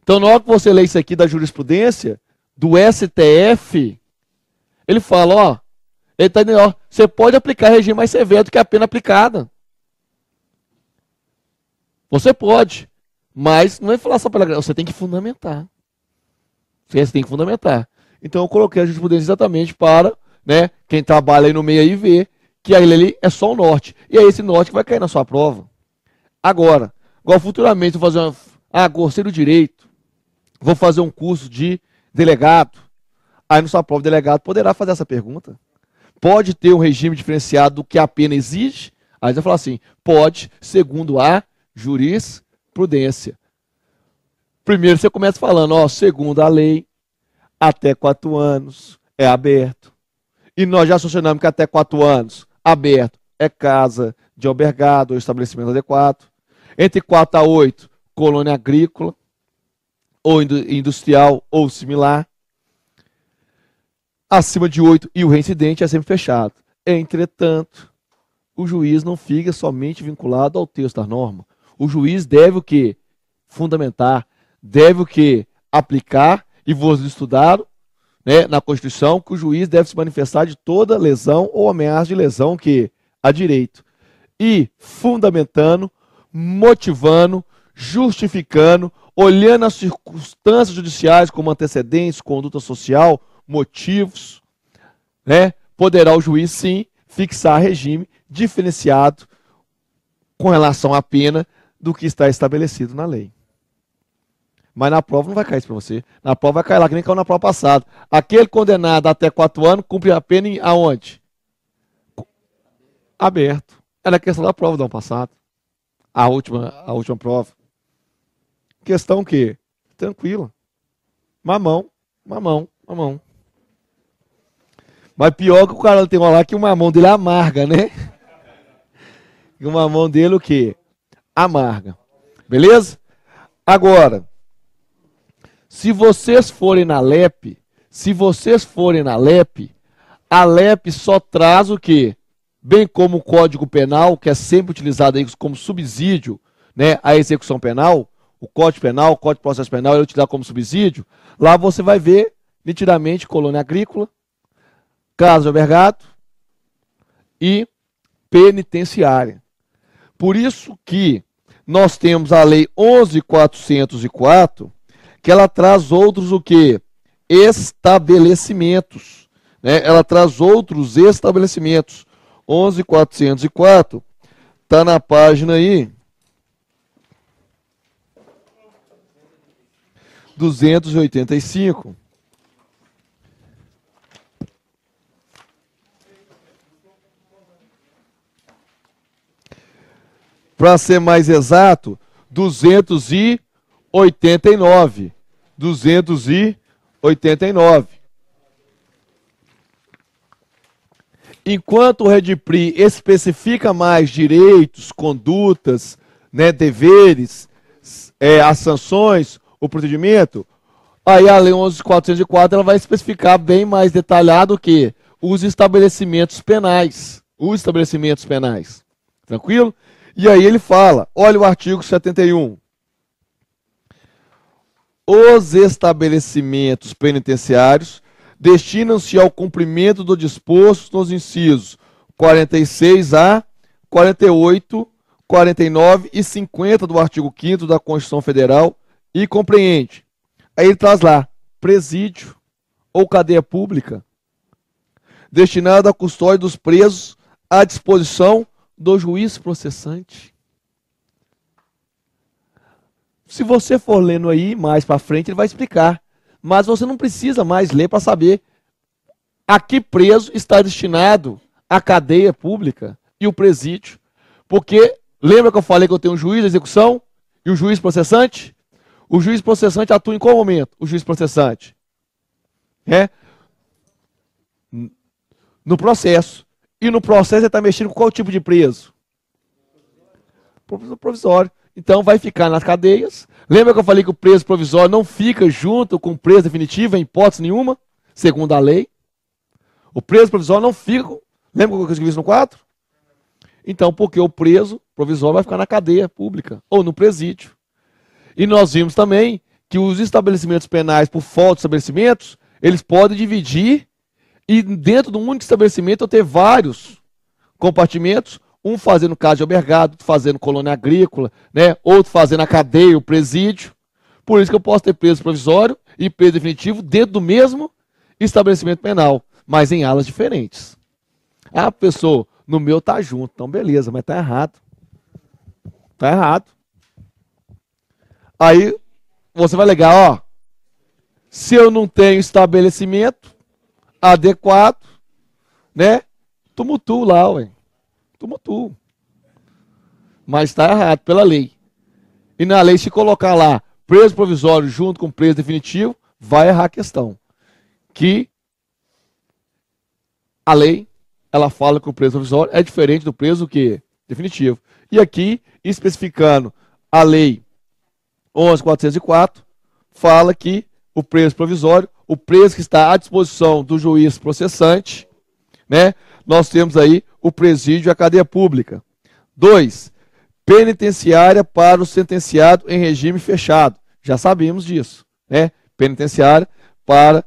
Então, na hora que você lê isso aqui da jurisprudência, do STF, ele fala, ó, ele tá dizendo, ó, você pode aplicar regime mais severo do que a pena aplicada. Você pode, mas não é falar só pela graça, você tem que fundamentar. Você tem que fundamentar. Então eu coloquei a jurisprudência exatamente para, né, quem trabalha aí no meio aí ver que ali é só o norte. E é esse norte que vai cair na sua prova. Agora, igual futuramente eu vou fazer gostei do direito, vou fazer um curso de delegado. Aí na sua prova, o delegado poderá fazer essa pergunta. Pode ter um regime diferenciado do que a pena exige? Aí você vai falar assim, pode, segundo a jurisprudência. prudência. Primeiro você começa falando, ó, segundo a lei, até 4 anos é aberto. E nós já sancionamos que até 4 anos, aberto, é casa de albergado ou estabelecimento adequado. Entre 4 a 8, colônia agrícola, ou industrial, ou similar. Acima de 8 e o reincidente é sempre fechado. Entretanto, o juiz não fica somente vinculado ao texto da norma. O juiz deve o quê? Fundamentar, deve o quê? Aplicar, e vocês estudaram, né, na Constituição, que o juiz deve se manifestar de toda lesão ou ameaça de lesão que há direito. E fundamentando, motivando, justificando, olhando as circunstâncias judiciais como antecedentes, conduta social, motivos, né, poderá o juiz, sim, fixar regime diferenciado com relação à pena do que está estabelecido na lei. Mas na prova não vai cair isso para você. Na prova vai cair lá, que nem caiu na prova passada. Aquele condenado até 4 anos cumpre a pena aonde? Aberto. Era a questão da prova do ano passado. A última prova. Questão o quê? Tranquila. Mamão. Mas pior que o cara tem uma lá que o mamão dele amarga, né? E o mamão dele o quê? Amarga. Beleza? Agora, se vocês forem na LEP, a LEP só traz o quê? Bem como o Código Penal, que é sempre utilizado aí como subsídio, né, à execução penal, o Código Penal, o Código de Processo Penal, ele é utilizado como subsídio. Lá você vai ver, nitidamente, colônia agrícola, casa de albergado e penitenciária. Por isso que nós temos a Lei 11.404, que ela traz outros o quê? Estabelecimentos. Né? Ela traz outros estabelecimentos. 11.404, está na página aí 285. Para ser mais exato, 289. 289. Enquanto o Redipri especifica mais direitos, condutas, né, deveres, as sanções, o procedimento, aí a Lei 11.404 ela vai especificar bem mais detalhado o que? Os estabelecimentos penais. Os estabelecimentos penais. Tranquilo? E aí ele fala, olha o artigo 71. Os estabelecimentos penitenciários destinam-se ao cumprimento do disposto nos incisos 46 a 48, 49 e 50 do artigo 5º da Constituição Federal e compreende. Aí ele traz lá, presídio ou cadeia pública, destinado à custódia dos presos à disposição do juiz processante. Se você for lendo aí mais para frente, ele vai explicar. Mas você não precisa mais ler para saber a que preso está destinado a cadeia pública e o presídio. Porque, lembra que eu falei que eu tenho um juiz de execução e o juiz processante? O juiz processante atua em qual momento? O juiz processante? No processo. E no processo ele está mexendo com qual tipo de preso? Provisório. Então vai ficar nas cadeias. Lembra que eu falei que o preso provisório não fica junto com o preso definitivo em hipótese nenhuma, segundo a lei? O preso provisório não fica. Lembra que eu escrevi isso no 4? Então, porque o preso provisório vai ficar na cadeia pública ou no presídio. E nós vimos também que os estabelecimentos penais, por falta de estabelecimentos, eles podem dividir e dentro de um único estabelecimento eu ter vários compartimentos, um fazendo casa de albergado, outro fazendo colônia agrícola, né? Outro fazendo a cadeia, o presídio. Por isso que eu posso ter preso provisório e preso definitivo dentro do mesmo estabelecimento penal, mas em alas diferentes. Ah, pessoa, no meu tá junto, então beleza, mas tá errado. Tá errado. Aí você vai ligar, ó, se eu não tenho estabelecimento adequado, né? Tumultuo lá, ué. Tumultuo. Mas está errado pela lei. e na lei se colocar lá preso provisório junto com preso definitivo, vai errar a questão. Que a lei, ela fala que o preso provisório é diferente do preso que definitivo. E aqui, especificando a lei 11.404, fala que o preso provisório, o preso que está à disposição do juiz processante, né? Nós temos aí o presídio e a cadeia pública. 2. Penitenciária para o sentenciado em regime fechado. Já sabemos disso, né? Penitenciária para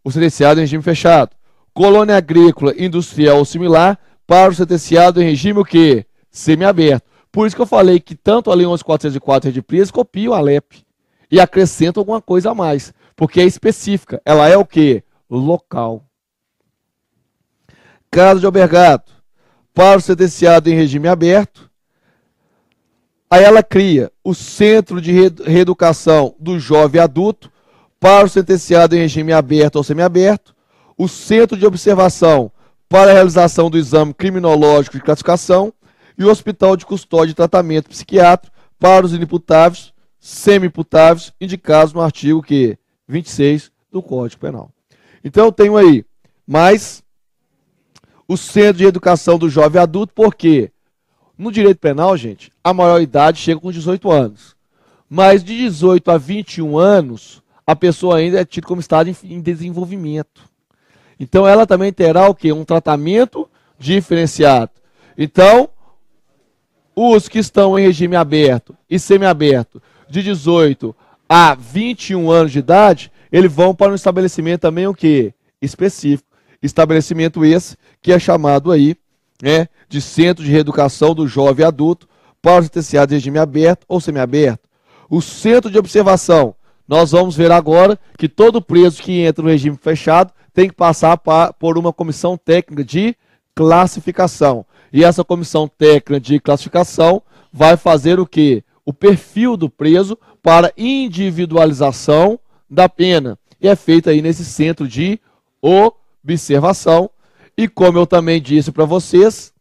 o sentenciado em regime fechado. Colônia agrícola, industrial ou similar para o sentenciado em regime o quê? Semiaberto. Por isso que eu falei que tanto a Lei 11.404 de Pris copiam a LEP e acrescentam alguma coisa a mais, porque é específica. Ela é o quê? Local. Casa de albergado para o sentenciado em regime aberto. Aí ela cria o Centro de Reeducação do Jovem Adulto para o sentenciado em regime aberto ou semiaberto, o Centro de Observação para a realização do exame criminológico de classificação e o Hospital de Custódia e Tratamento Psiquiátrico para os inimputáveis, semi-imputáveis, indicados no artigo 26 do Código Penal. Então eu tenho aí mais o Centro de Educação do Jovem Adulto, porque no direito penal, gente, a maioridade chega com 18 anos. Mas de 18 a 21 anos, a pessoa ainda é tida como estado em desenvolvimento. Então ela também terá o quê? Um tratamento diferenciado. Então, os que estão em regime aberto e semiaberto, de 18 a 21 anos de idade, eles vão para um estabelecimento também o quê? Específico. Estabelecimento esse que é chamado aí, né, de Centro de Reeducação do Jovem Adulto para os sentenciados em regime aberto ou semiaberto. O Centro de Observação, nós vamos ver agora que todo preso que entra no regime fechado tem que passar por uma comissão técnica de classificação. E essa comissão técnica de classificação vai fazer o quê? O perfil do preso para individualização da pena. E é feito aí nesse centro de observação. E como eu também disse para vocês,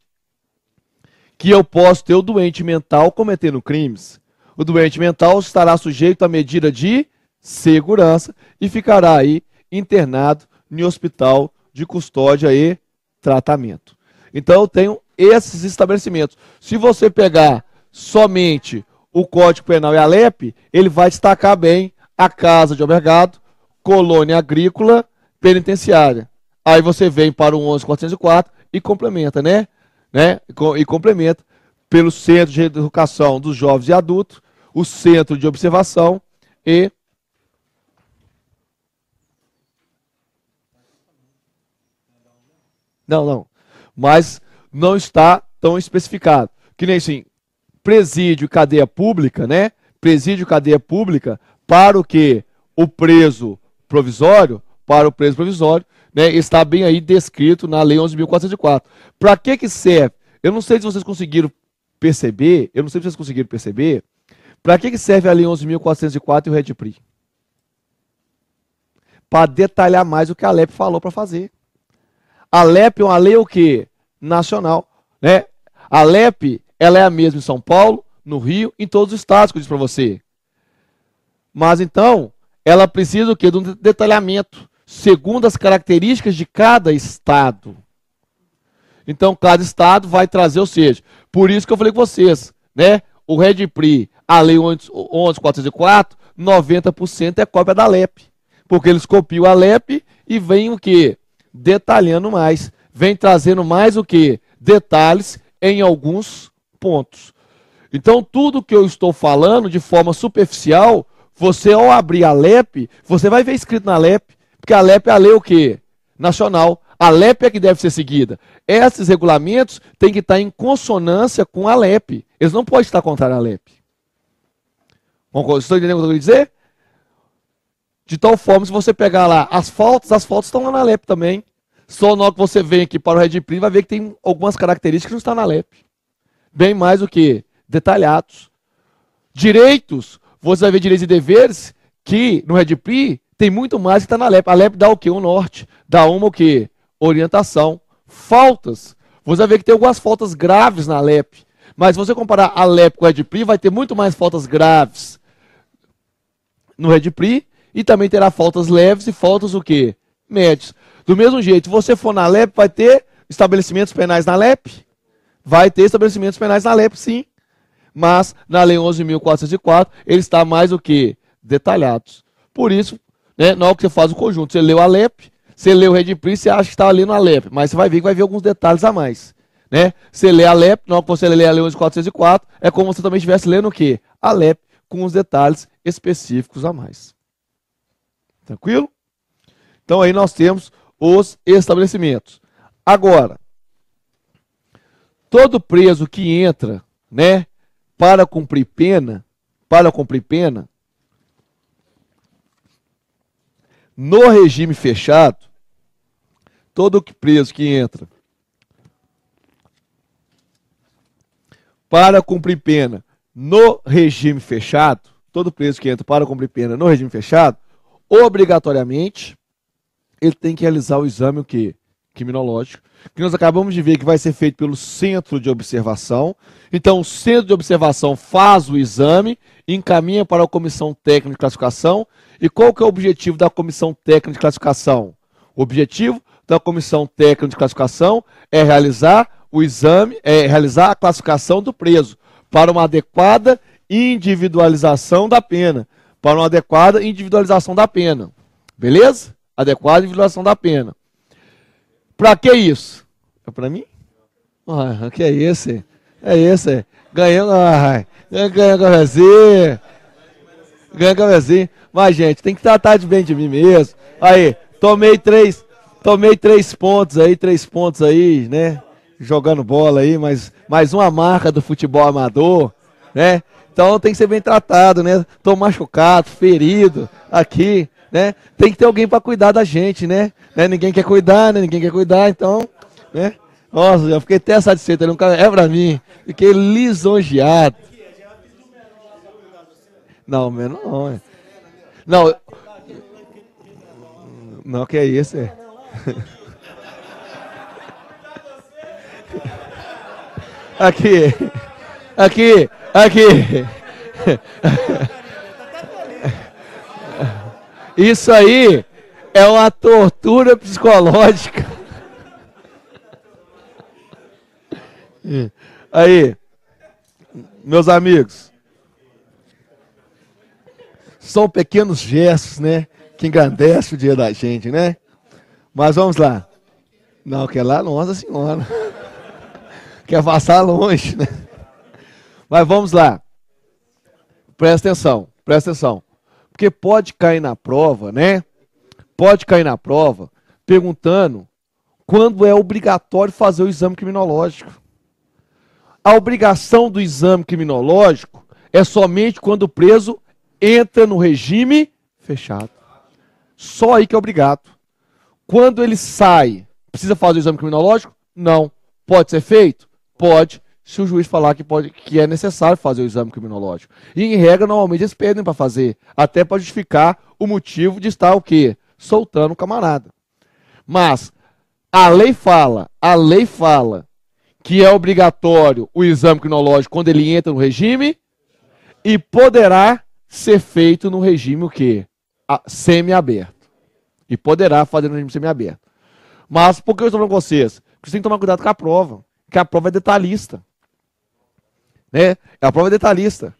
que eu posso ter o doente mental cometendo crimes. O doente mental estará sujeito à medida de segurança e ficará aí internado em hospital de custódia e tratamento. Então eu tenho esses estabelecimentos. Se você pegar somente o Código Penal e a LEP, ele vai destacar bem a casa de albergado, colônia agrícola, penitenciária. Aí você vem para o 11.404 e complementa, né? E complementa pelo Centro de Educação dos Jovens e Adultos, o Centro de Observação e Não. Mas não está tão especificado. Que nem assim, presídio e cadeia pública, né? Presídio e cadeia pública para o que? O preso provisório, para o preso provisório, né? Está bem aí descrito na Lei 11.404. Para que serve? Eu não sei se vocês conseguiram perceber, para que serve a Lei 11.404 e o REDPRI? Para detalhar mais o que a LEP falou para fazer. A LEP é uma lei o quê? Nacional, né? A LEP, ela é a mesma em São Paulo, no Rio, em todos os estados, que eu disse para você. Mas então, ela precisa o quê? De um detalhamento, segundo as características de cada estado. Então, cada estado vai trazer, ou seja, por isso que eu falei com vocês, né? O REDPRI, a Lei 11.404, 90% é cópia da LEP. Porque eles copiam a LEP e vem o quê? Detalhando mais, vem trazendo mais o que? Detalhes em alguns pontos. Então, tudo que eu estou falando de forma superficial, você ao abrir a LEP, você vai ver escrito na LEP, porque a LEP é a lei o quê? Nacional. A LEP é que deve ser seguida. Esses regulamentos têm que estar em consonância com a LEP. Eles não podem estar contrários à LEP. Vocês estão entendendo o que eu estou querendo dizer? De tal forma, se você pegar lá as fotos estão lá na LEP também. Só na hora que você vem aqui para o REDPRI, vai ver que tem algumas características que não estão na LEP. Bem mais do que detalhados. Direitos, você vai ver direitos e deveres, que no REDPRI tem muito mais que está na LEP. A LEP dá o quê? O norte. Dá uma o quê? Orientação. Faltas. Você vai ver que tem algumas faltas graves na LEP. Mas se você comparar a LEP com o REDPRI, vai ter muito mais faltas graves no REDPRI e também terá faltas leves e faltas o quê? Médias. Do mesmo jeito, se você for na LEP, vai ter estabelecimentos penais na LEP? Vai ter estabelecimentos penais na LEP, sim. Mas na Lei 11.404, ele está mais o quê? Detalhados. Por isso, né, na hora que você faz o conjunto, você leu a LEP, você leu o REDPRI, você acha que está lendo a LEP, mas você vai ver que vai ver alguns detalhes a mais. Né? Você lê a LEP, na hora que você lê a Lei 11.404, é como se você também estivesse lendo o quê? A LEP, com os detalhes específicos a mais. Tranquilo? Então aí nós temos os estabelecimentos. Agora, todo preso que entra, né, para cumprir pena, no regime fechado, todo preso que entra para cumprir pena no regime fechado, todo preso que entra para cumprir pena no regime fechado, obrigatoriamente, ele tem que realizar o exame o quê? Criminológico, que nós acabamos de ver que vai ser feito pelo centro de observação. Então, o centro de observação faz o exame, encaminha para a comissão técnica de classificação. E qual que é o objetivo da comissão técnica de classificação? O objetivo da comissão técnica de classificação é realizar o exame, realizar a classificação do preso para uma adequada individualização da pena. Para uma adequada individualização da pena. Beleza? Adequada individualização da pena. Pra que isso? É pra mim? Ah, que é esse? É esse. Ganhando, ganhando cafezinho. Ganhando cafezinho. Mas, gente, tem que tratar de bem de mim mesmo. Aí, tomei três pontos aí, né? Jogando bola aí, mas mais uma marca do futebol amador, né? Então tem que ser bem tratado, né? Tô machucado, ferido aqui, né? Tem que ter alguém para cuidar da gente, né? Ninguém quer cuidar, né? Ninguém quer cuidar, então, né? Nossa, eu fiquei até satisfeito, é pra mim. Fiquei lisonjeado. Não, menos não. Não. Não, que é isso, é. Aqui. Isso aí é uma tortura psicológica. Aí, meus amigos, são pequenos gestos, né, que engrandecem o dia da gente, né? Mas vamos lá. Não, quer lá, Nossa Senhora. Quer passar longe, né? Mas vamos lá. Presta atenção. Porque pode cair na prova, né? Pode cair na prova perguntando quando é obrigatório fazer o exame criminológico. A obrigação do exame criminológico é somente quando o preso entra no regime fechado. Só aí que é obrigado. Quando ele sai, precisa fazer o exame criminológico? Não. Pode ser feito? Pode, se o juiz falar que é necessário fazer o exame criminológico. E, em regra, normalmente eles pedem para fazer, até para justificar o motivo de estar o quê? Soltando o camarada. Mas a lei fala que é obrigatório o exame criminológico quando ele entra no regime e poderá ser feito no regime o quê? Semiaberto. E poderá fazer no regime semiaberto. Mas por que eu estou falando com vocês? Porque você tem que tomar cuidado com a prova. Porque a prova é detalhista. Né? A prova é detalhista.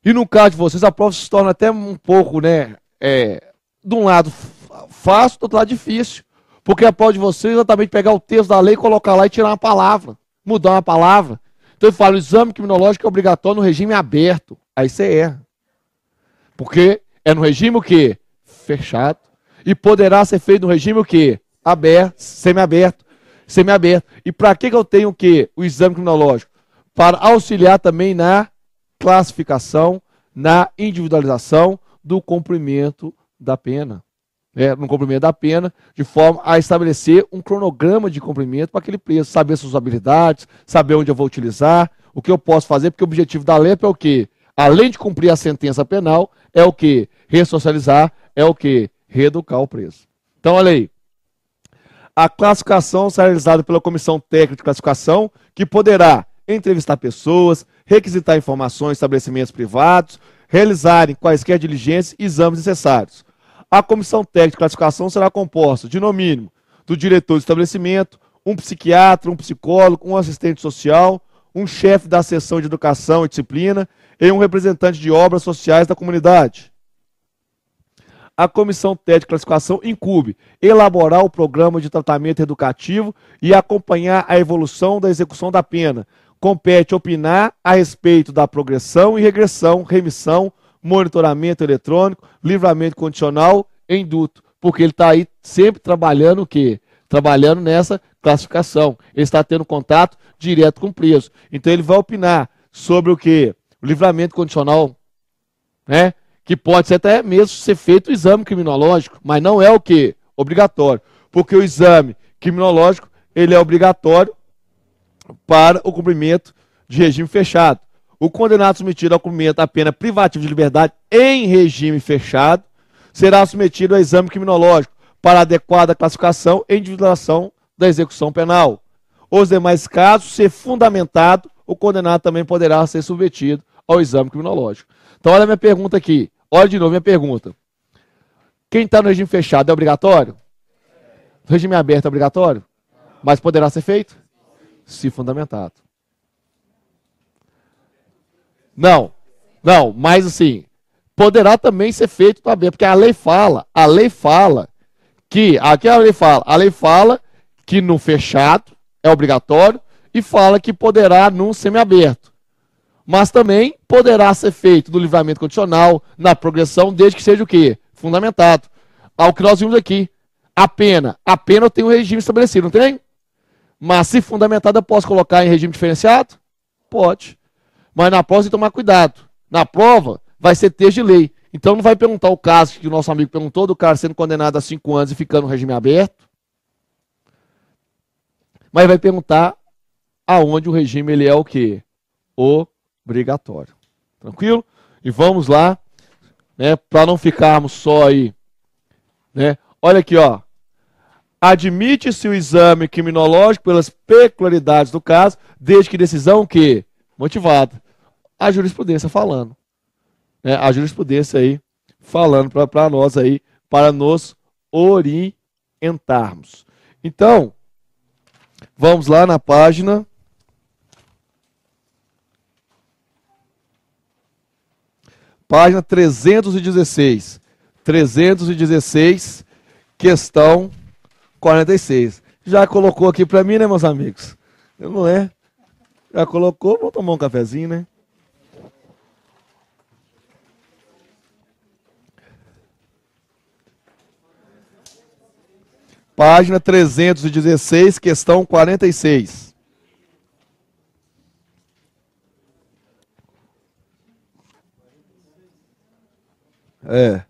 E no caso de vocês, a prova se torna até um pouco, né? De um lado fácil, do outro lado difícil. Porque a prova de vocês é exatamente pegar o texto da lei, colocar lá e tirar uma palavra. Mudar uma palavra. Então ele fala, o exame criminológico é obrigatório no regime aberto. Aí você erra. Porque é no regime o quê? Fechado. E poderá ser feito no regime o quê? Aberto, semiaberto. E para que eu tenho o quê? O exame criminológico? Para auxiliar também na classificação, na individualização do cumprimento da pena. No cumprimento da pena, de forma a estabelecer um cronograma de cumprimento para aquele preso, saber suas habilidades, saber onde eu vou utilizar, o que eu posso fazer, porque o objetivo da LEP é o quê? Além de cumprir a sentença penal, é o quê? Ressocializar, é o quê? Reeducar o preso. Então, olha aí. A classificação será realizada pela Comissão Técnica de Classificação, que poderá entrevistar pessoas, requisitar informações em estabelecimentos privados, realizarem quaisquer diligências e exames necessários. A comissão técnica de classificação será composta de, no mínimo, do diretor do estabelecimento, um psiquiatra, um psicólogo, um assistente social, um chefe da seção de educação e disciplina e um representante de obras sociais da comunidade. A comissão técnica de classificação incumbe elaborar o programa de tratamento educativo e acompanhar a evolução da execução da pena. Compete opinar a respeito da progressão e regressão, remissão, monitoramento eletrônico, livramento condicional e induto, porque ele está aí sempre trabalhando o quê? Trabalhando nessa classificação. Ele está tendo contato direto com o preso. Então ele vai opinar sobre o quê? O livramento condicional, né? Que pode ser até mesmo ser feito o exame criminológico, mas não é o quê? Obrigatório. Porque o exame criminológico, ele é obrigatório para o cumprimento de regime fechado. O condenado submetido ao cumprimento da pena privativa de liberdade em regime fechado será submetido ao exame criminológico para adequada classificação e individualização da execução penal. Os demais casos, se fundamentado, o condenado também poderá ser submetido ao exame criminológico. Então, olha a minha pergunta aqui. Olha de novo minha pergunta. Quem está no regime fechado é obrigatório? No regime aberto é obrigatório? Mas poderá ser feito? Se fundamentado. Não, mas assim, poderá também ser feito também, porque a lei fala que, aqui a lei fala que no fechado é obrigatório e fala que poderá num semiaberto. Mas também poderá ser feito no livramento condicional, na progressão, desde que seja o quê? Fundamentado. Ao que nós vimos aqui, a pena tem um regime estabelecido, não tem? Mas se fundamentado eu posso colocar em regime diferenciado? Pode. Mas na prova tem que tomar cuidado. Na prova vai ser texto de lei. Então não vai perguntar o caso que o nosso amigo perguntou, do cara sendo condenado a 5 anos e ficando no regime aberto. Mas vai perguntar aonde o regime ele é o quê? Obrigatório. Tranquilo? E vamos lá, né, para não ficarmos só aí, né? Olha aqui, ó. Admite-se o exame criminológico pelas peculiaridades do caso, desde que decisão que motivada. A jurisprudência falando, né? A jurisprudência aí falando para nós aí, para nos orientarmos. Então, vamos lá na página Página 316. 316, questão 46. Já colocou aqui para mim, né, meus amigos? Não é? Já colocou? Vamos tomar um cafezinho, né? Página 316, questão 46. É.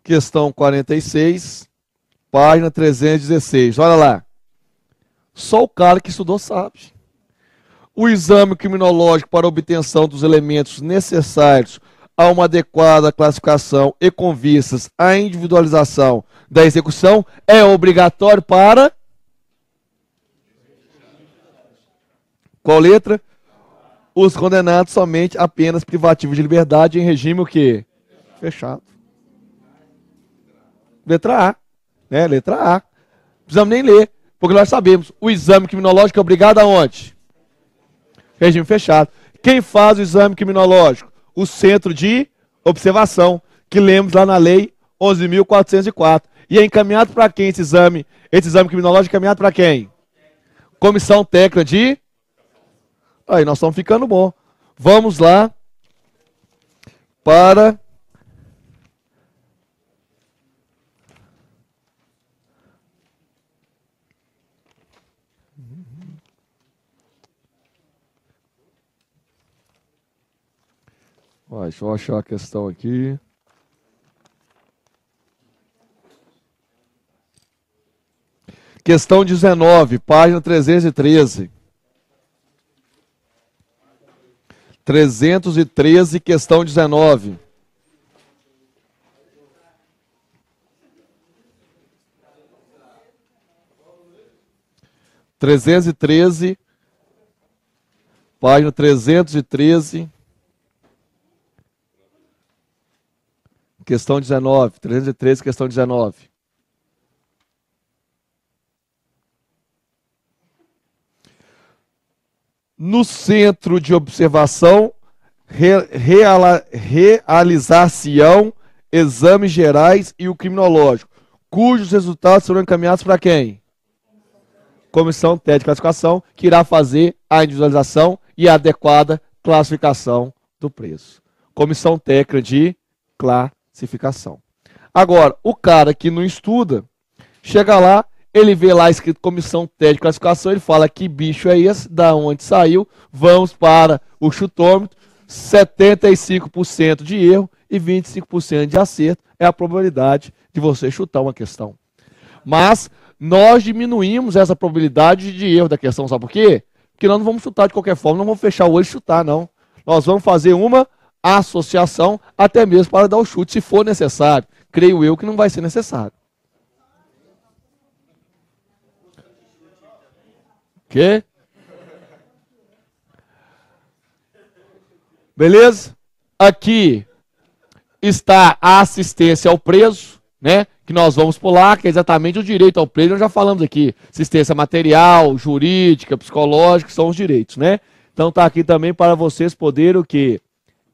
Questão 46, página 316. Olha lá. Só o cara que estudou sabe. O exame criminológico para obtenção dos elementos necessários a uma adequada classificação e com vistas à individualização da execução é obrigatório para... Qual letra? Os condenados somente apenas privativos de liberdade em regime o quê? Fechado. Letra A. Né? Letra A. Não precisamos nem ler, porque nós sabemos. O exame criminológico é obrigado aonde? Regime fechado. Quem faz o exame criminológico? O centro de observação, que lemos lá na lei 11.404. E é encaminhado para quem esse exame? Esse exame criminológico é encaminhado para quem? Comissão técnica de... Aí nós estamos ficando bom. Vamos lá para... Deixa eu achar a questão aqui. Questão 19, página 313. 313, questão 19. 313, página 313, questão 19, 313, questão 19. No centro de observação, realizar-se-ão exames gerais e o criminológico, cujos resultados serão encaminhados para quem? Comissão técnica de classificação, que irá fazer a individualização e a adequada classificação do preço. Comissão técnica de classificação. Agora, o cara que não estuda, chega lá, ele vê lá escrito Comissão Técnica de Classificação, ele fala que bicho é esse, da onde saiu, vamos para o chutômetro, 75% de erro e 25% de acerto é a probabilidade de você chutar uma questão. Mas nós diminuímos essa probabilidade de erro da questão, sabe por quê? Porque nós não vamos chutar de qualquer forma, não vamos fechar o olho e chutar, não. Nós vamos fazer uma associação, até mesmo para dar o chute, se for necessário. Creio eu que não vai ser necessário. Ok? Beleza? Aqui está a assistência ao preso, né? Que nós vamos pular, que é exatamente o direito ao preso, nós já falamos aqui. Assistência material, jurídica, psicológica, são os direitos, né? Então tá aqui também para vocês poderem o quê?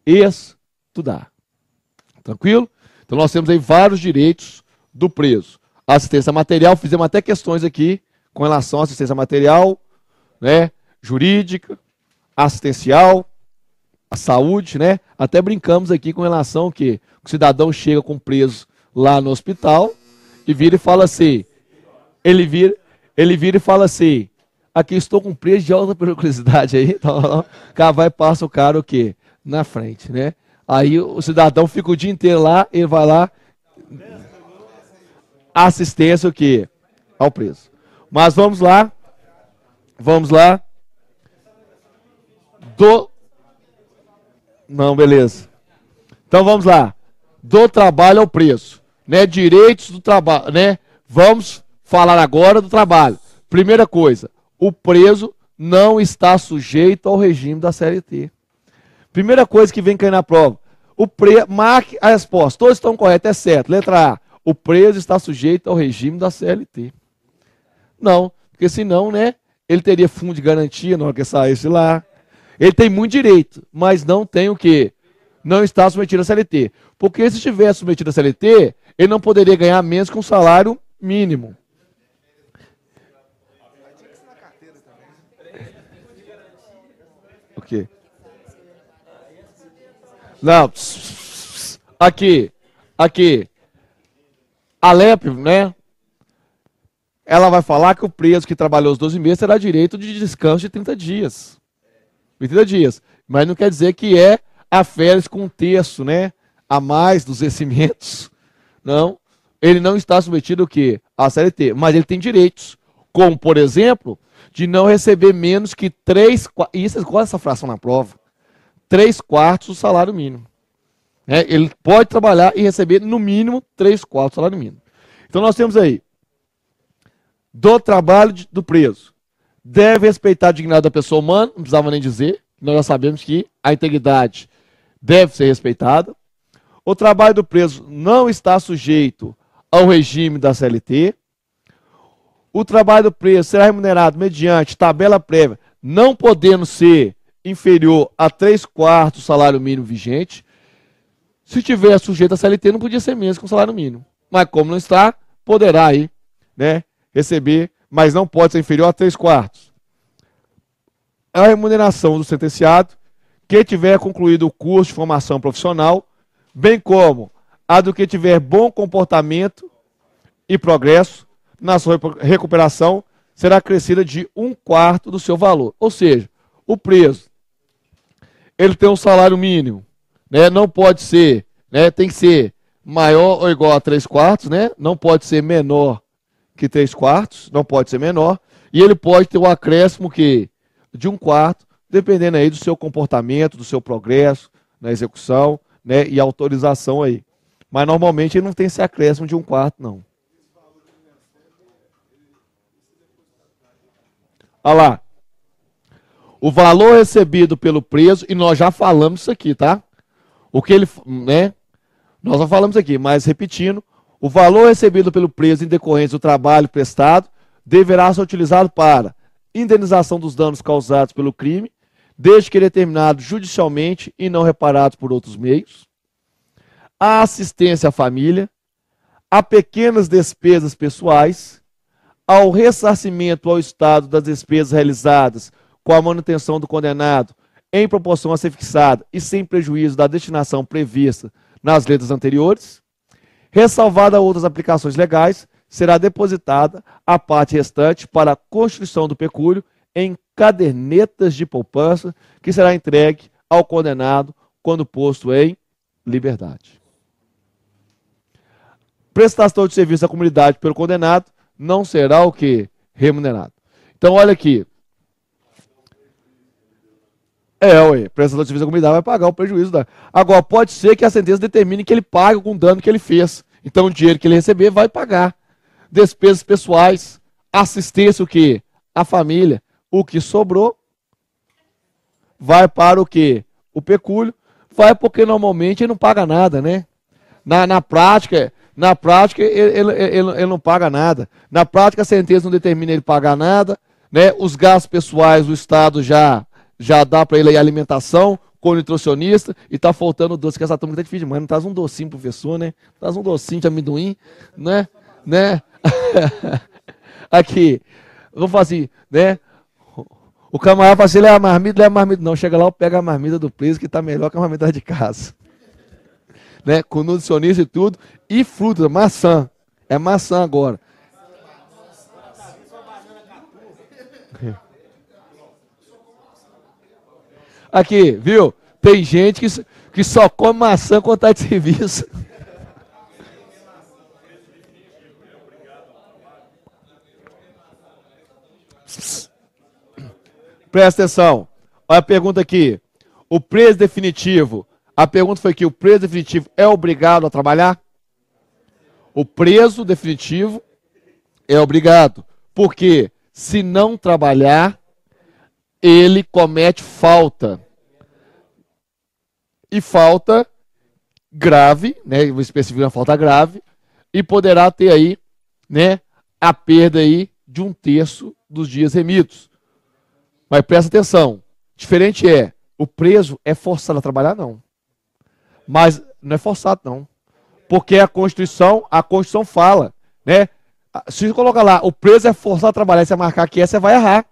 Estudar. Tranquilo? Então nós temos aí vários direitos do preso. Assistência material, fizemos até questões aqui com relação à assistência material, né? Jurídica, assistencial, a saúde, né? Até brincamos aqui com relação ao que o cidadão chega com preso lá no hospital e vira e fala assim, ele vira e fala assim, aqui estou com preso de alta periculosidade aí, então, cá vai e passa o cara o quê? Na frente, né? Aí o cidadão fica o dia inteiro lá, ele vai lá, assistência o quê? Ao preso. Mas vamos lá, não, beleza. Então vamos lá, do trabalho ao preço, né? Direitos do trabalho, né? Vamos falar agora do trabalho. Primeira coisa, o preso não está sujeito ao regime da CLT. Primeira coisa que vem cair na prova. Marque a resposta. Todos estão corretos, é certo. Letra A. O preso está sujeito ao regime da CLT. Não, porque senão, né? Ele teria fundo de garantia na hora que saísse lá. Ele tem muito direito, mas não tem o quê? Não está submetido à CLT. Porque se estivesse submetido à CLT, ele não poderia ganhar menos que um salário mínimo. O quê? Não, aqui, a LEP, né? Ela vai falar que o preso que trabalhou os 12 meses terá direito de descanso de 30 dias. 30 dias. Mas não quer dizer que é a férias com um terço, né? A mais dos vencimentos. Não. Ele não está submetido o quê? À CLT. Mas ele tem direitos. Como, por exemplo, de não receber menos que 3/4. E vocês gostam dessa fração na prova. 3/4 do salário mínimo. Ele pode trabalhar e receber no mínimo 3/4 do salário mínimo. Então nós temos aí, do trabalho do preso, deve respeitar a dignidade da pessoa humana, não precisava nem dizer, nós já sabemos que a integridade deve ser respeitada. O trabalho do preso não está sujeito ao regime da CLT. O trabalho do preso será remunerado mediante tabela prévia, não podendo ser inferior a 3/4 do salário mínimo vigente. Se tiver sujeito à CLT, não podia ser menos que o salário mínimo. Mas como não está, poderá aí, né, receber, mas não pode ser inferior a 3/4. A remuneração do sentenciado, que tiver concluído o curso de formação profissional, bem como a do que tiver bom comportamento e progresso na sua recuperação, será acrescida de 1/4 do seu valor. Ou seja, o preso, ele tem um salário mínimo, né? Não pode ser, né? Tem que ser maior ou igual a 3/4, né? Não pode ser menor que 3/4, não pode ser menor, e ele pode ter um acréscimo que de 1/4, dependendo aí do seu comportamento, do seu progresso na execução, né? E autorização aí. Mas normalmente ele não tem esse acréscimo de 1/4, não. Olha lá. O valor recebido pelo preso, e nós já falamos isso aqui, tá? O que ele, né? Nós já falamos aqui, mas repetindo, o valor recebido pelo preso em decorrência do trabalho prestado deverá ser utilizado para indenização dos danos causados pelo crime, desde que determinado judicialmente e não reparados por outros meios, a assistência à família, a pequenas despesas pessoais, ao ressarcimento ao Estado das despesas realizadas com a manutenção do condenado em proporção a ser fixada e sem prejuízo da destinação prevista nas letras anteriores, ressalvada outras aplicações legais, será depositada a parte restante para a constituição do pecúlio em cadernetas de poupança, que será entregue ao condenado quando posto em liberdade. Prestação de serviço à comunidade pelo condenado não será o que? Remunerado. Então, olha aqui. Prestador de serviço à comunidade vai pagar o prejuízo. Agora, pode ser que a sentença determine que ele pague com o dano que ele fez. Então, o dinheiro que ele receber vai pagar. Despesas pessoais, assistência o quê? A família. O que sobrou vai para o quê? O pecúlio. Vai porque normalmente ele não paga nada, né? Na prática ele não paga nada. Na prática a sentença não determina ele pagar nada, né? Os gastos pessoais o Estado já dá para ele aí alimentação, com o nutricionista, e tá faltando doce, que essa turma tá difícil demais. Não traz um docinho pro professor, né? Traz um docinho de amendoim, né? Aqui, vamos falar assim, né? O camarada fala assim, leva a marmita. Não, chega lá, pega a marmita do preso, que tá melhor que a marmita de casa. Né? Com nutricionista e tudo. E fruta, maçã. É maçã agora. Aqui, viu? Tem gente que só come maçã quando tá de serviço. Presta atenção. Olha a pergunta aqui. O preso definitivo. A pergunta foi que o preso definitivo é obrigado a trabalhar? O preso definitivo é obrigado. Porque se não trabalhar, ele comete falta. E falta grave, né? Vou especificar uma falta grave, e poderá ter aí, né, a perda aí de 1/3 dos dias remidos. Mas presta atenção, diferente o preso é forçado a trabalhar, não. Mas não é forçado, não. Porque a Constituição fala, né? Se você colocar lá, o preso é forçado a trabalhar, e você marcar que você vai errar.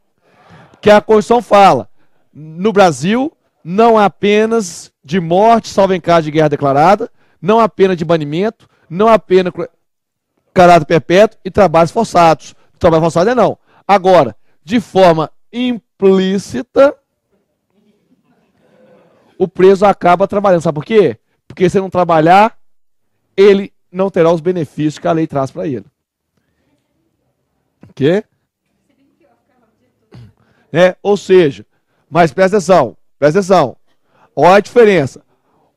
Que a Constituição fala, no Brasil, não há penas de morte, salvo em caso de guerra declarada, não há pena de banimento, não há pena caráter perpétuo e trabalhos forçados. Trabalho forçado não. Agora, de forma implícita, o preso acaba trabalhando. Sabe por quê? Porque se não trabalhar, ele não terá os benefícios que a lei traz para ele. O quê? Ou seja, mas presta atenção. Olha a diferença.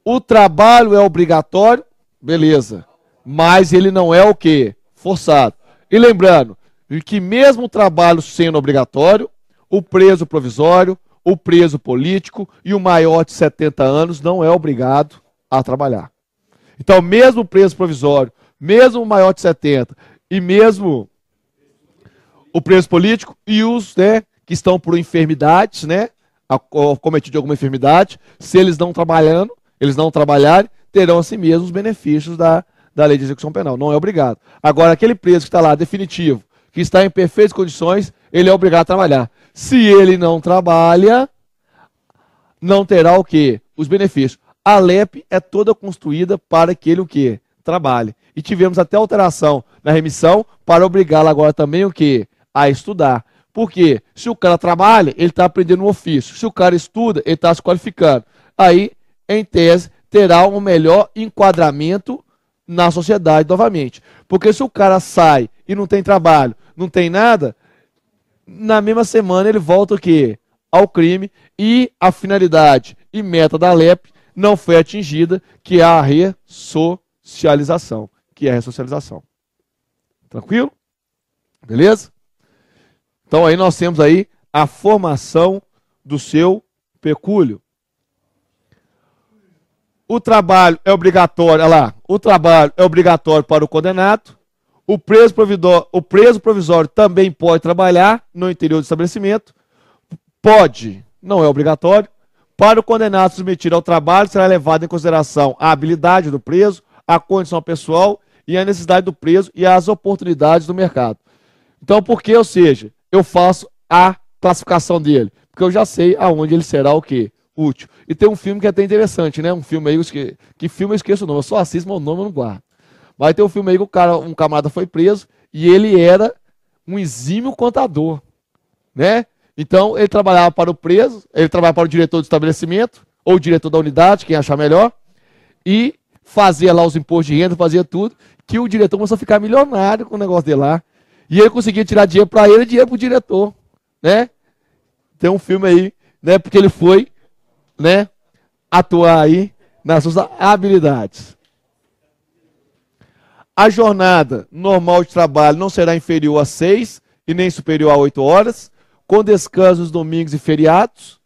O trabalho é obrigatório, beleza, mas ele não é o quê? Forçado. E lembrando que mesmo o trabalho sendo obrigatório, o preso provisório, o preso político e o maior de 70 anos não é obrigado a trabalhar. Então, mesmo o preso provisório, mesmo o maior de 70 e mesmo o preso político e os, né, que estão por enfermidades, né, cometido de alguma enfermidade, se eles não trabalharem, terão assim mesmo os benefícios da lei de execução penal. Não é obrigado. Agora, aquele preso que está lá, definitivo, que está em perfeitas condições, ele é obrigado a trabalhar. Se ele não trabalha, não terá o quê? Os benefícios. A LEP é toda construída para que ele o quê? Trabalhe. E tivemos até alteração na remissão para obrigá-lo agora também o quê? A estudar. Porque se o cara trabalha, ele está aprendendo um ofício. Se o cara estuda, ele está se qualificando. Aí, em tese, terá um melhor enquadramento na sociedade novamente. Porque se o cara sai e não tem trabalho, não tem nada, na mesma semana ele volta o quê? Ao crime, e a finalidade e meta da LEP não foi atingida, que é a ressocialização. Tranquilo? Beleza? Então aí nós temos aí a formação do seu pecúlio. O trabalho é obrigatório, olha lá, o trabalho é obrigatório para o condenado. O preso provisório também pode trabalhar no interior do estabelecimento. Pode, não é obrigatório. Para o condenado submetido ao trabalho, será levado em consideração a habilidade do preso, a condição pessoal e a necessidade do preso e as oportunidades do mercado. Então, por que, ou seja, eu faço a classificação dele? Porque eu já sei aonde ele será o quê? Útil. E tem um filme que é até interessante, né? Um filme aí, que filme eu esqueço o nome, eu só assisto, mas o nome eu não guardo. Mas tem um filme aí que um camarada foi preso e ele era um exímio contador, né? Então, ele trabalhava para o preso, ele trabalhava para o diretor do estabelecimento, ou o diretor da unidade, quem achar melhor, e fazia lá os impostos de renda, fazia tudo, que o diretor começou a ficar milionário com o negócio dele lá. E ele conseguia tirar dinheiro para ele e dinheiro para o diretor, né? Tem um filme aí, né? Porque ele foi, né, atuar aí nas suas habilidades. A jornada normal de trabalho não será inferior a 6 e nem superior a 8 horas, com descanso nos domingos e feriados.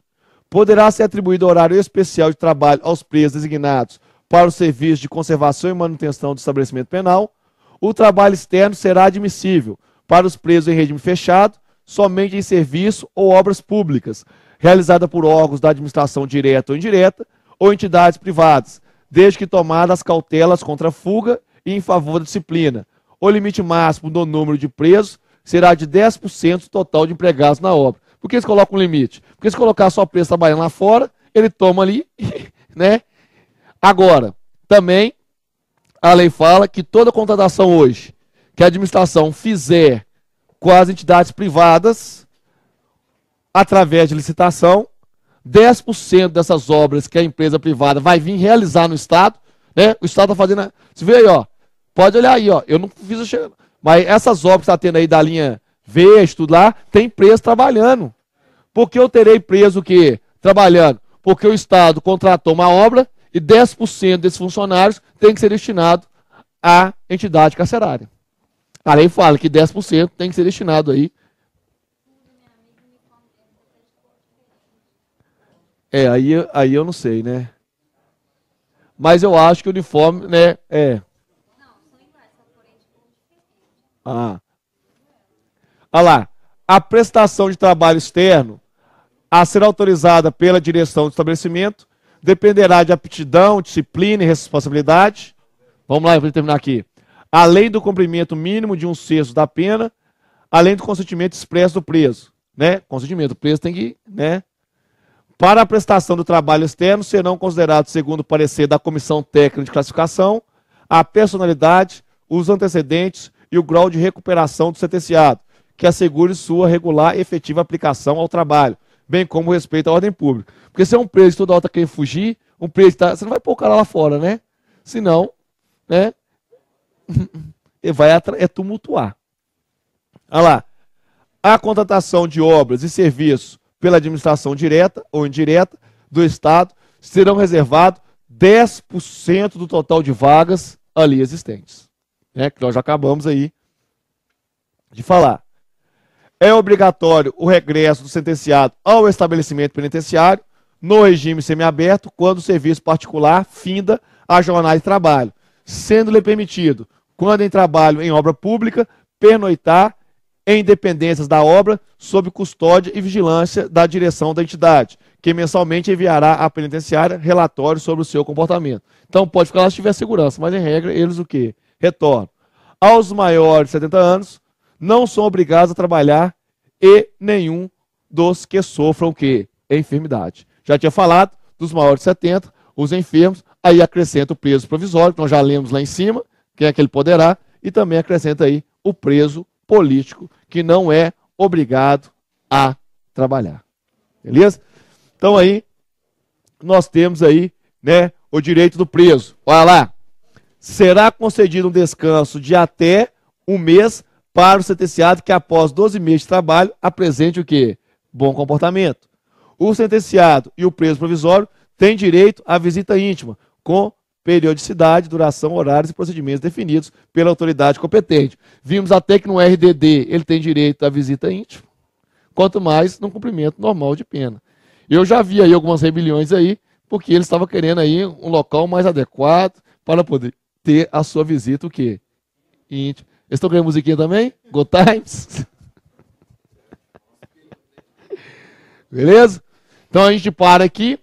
Poderá ser atribuído horário especial de trabalho aos presos designados para o serviço de conservação e manutenção do estabelecimento penal. O trabalho externo será admissível para os presos em regime fechado, somente em serviço ou obras públicas, realizada por órgãos da administração direta ou indireta, ou entidades privadas, desde que tomadas as cautelas contra a fuga e em favor da disciplina. O limite máximo do número de presos será de 10% do total de empregados na obra. Por que eles colocam um limite? Porque se colocar só preso trabalhando lá fora, ele toma ali, né? Agora, também, a lei fala que toda contratação hoje que a administração fizer com as entidades privadas, através de licitação, 10% dessas obras que a empresa privada vai vir realizar no Estado, né? O Estado está fazendo. Você vê aí, ó. Pode olhar aí, ó. Eu não fiz mas essas obras que está tendo aí da linha verde, tudo lá, tem preso trabalhando. Por que eu terei preso o quê? Trabalhando? Porque o Estado contratou uma obra e 10% desses funcionários tem que ser destinado à entidade carcerária. A lei fala que 10% tem que ser destinado aí. Aí eu não sei, né? Mas eu acho que o uniforme, né, Olha lá. A prestação de trabalho externo a ser autorizada pela direção do estabelecimento dependerá de aptidão, disciplina e responsabilidade. Vamos lá, eu vou terminar aqui. Além do cumprimento mínimo de 1/6 da pena, além do consentimento expresso do preso, né? Consentimento, o preso tem que, né? Para a prestação do trabalho externo, serão considerados, segundo o parecer da Comissão Técnica de Classificação, a personalidade, os antecedentes e o grau de recuperação do sentenciado, que assegure sua regular e efetiva aplicação ao trabalho, bem como o respeito à ordem pública. Porque se é um preso que toda hora quer fugir, um preso você não vai pôr o cara lá fora, né? Senão, né? Ele vai tumultuar. Olha lá. A contratação de obras e serviços pela administração direta ou indireta do Estado serão reservados 10% do total de vagas ali existentes. Né? Que nós já acabamos aí de falar. É obrigatório o regresso do sentenciado ao estabelecimento penitenciário no regime semiaberto quando o serviço particular finda a jornada de trabalho, sendo-lhe permitido, quando em trabalho em obra pública, pernoitar em dependências da obra sob custódia e vigilância da direção da entidade, que mensalmente enviará à penitenciária relatório sobre o seu comportamento. Então pode ficar lá se tiver segurança, mas em regra eles o quê? Retornam. Aos maiores de 70 anos, não são obrigados a trabalhar e nenhum dos que sofram o quê? Enfermidade. Já tinha falado dos maiores de 70, os enfermos, aí acrescenta o preso provisório, que nós já lemos lá em cima, quem é que ele poderá, e também acrescenta aí o preso político, que não é obrigado a trabalhar. Beleza? Então aí, nós temos aí, né, o direito do preso. Olha lá. Será concedido um descanso de até um mês para o sentenciado que após 12 meses de trabalho apresente o quê? Bom comportamento. O sentenciado e o preso provisório têm direito à visita íntima, com periodicidade, duração, horários e procedimentos definidos pela autoridade competente. Vimos até que no RDD ele tem direito à visita íntima. quanto mais num cumprimento normal de pena. Eu já vi aí algumas rebeliões aí, porque ele estava querendo aí um local mais adequado para poder ter a sua visita, o quê? Íntimo. Eles estão ganhando musiquinha também? Go Times? Beleza? Então a gente para aqui.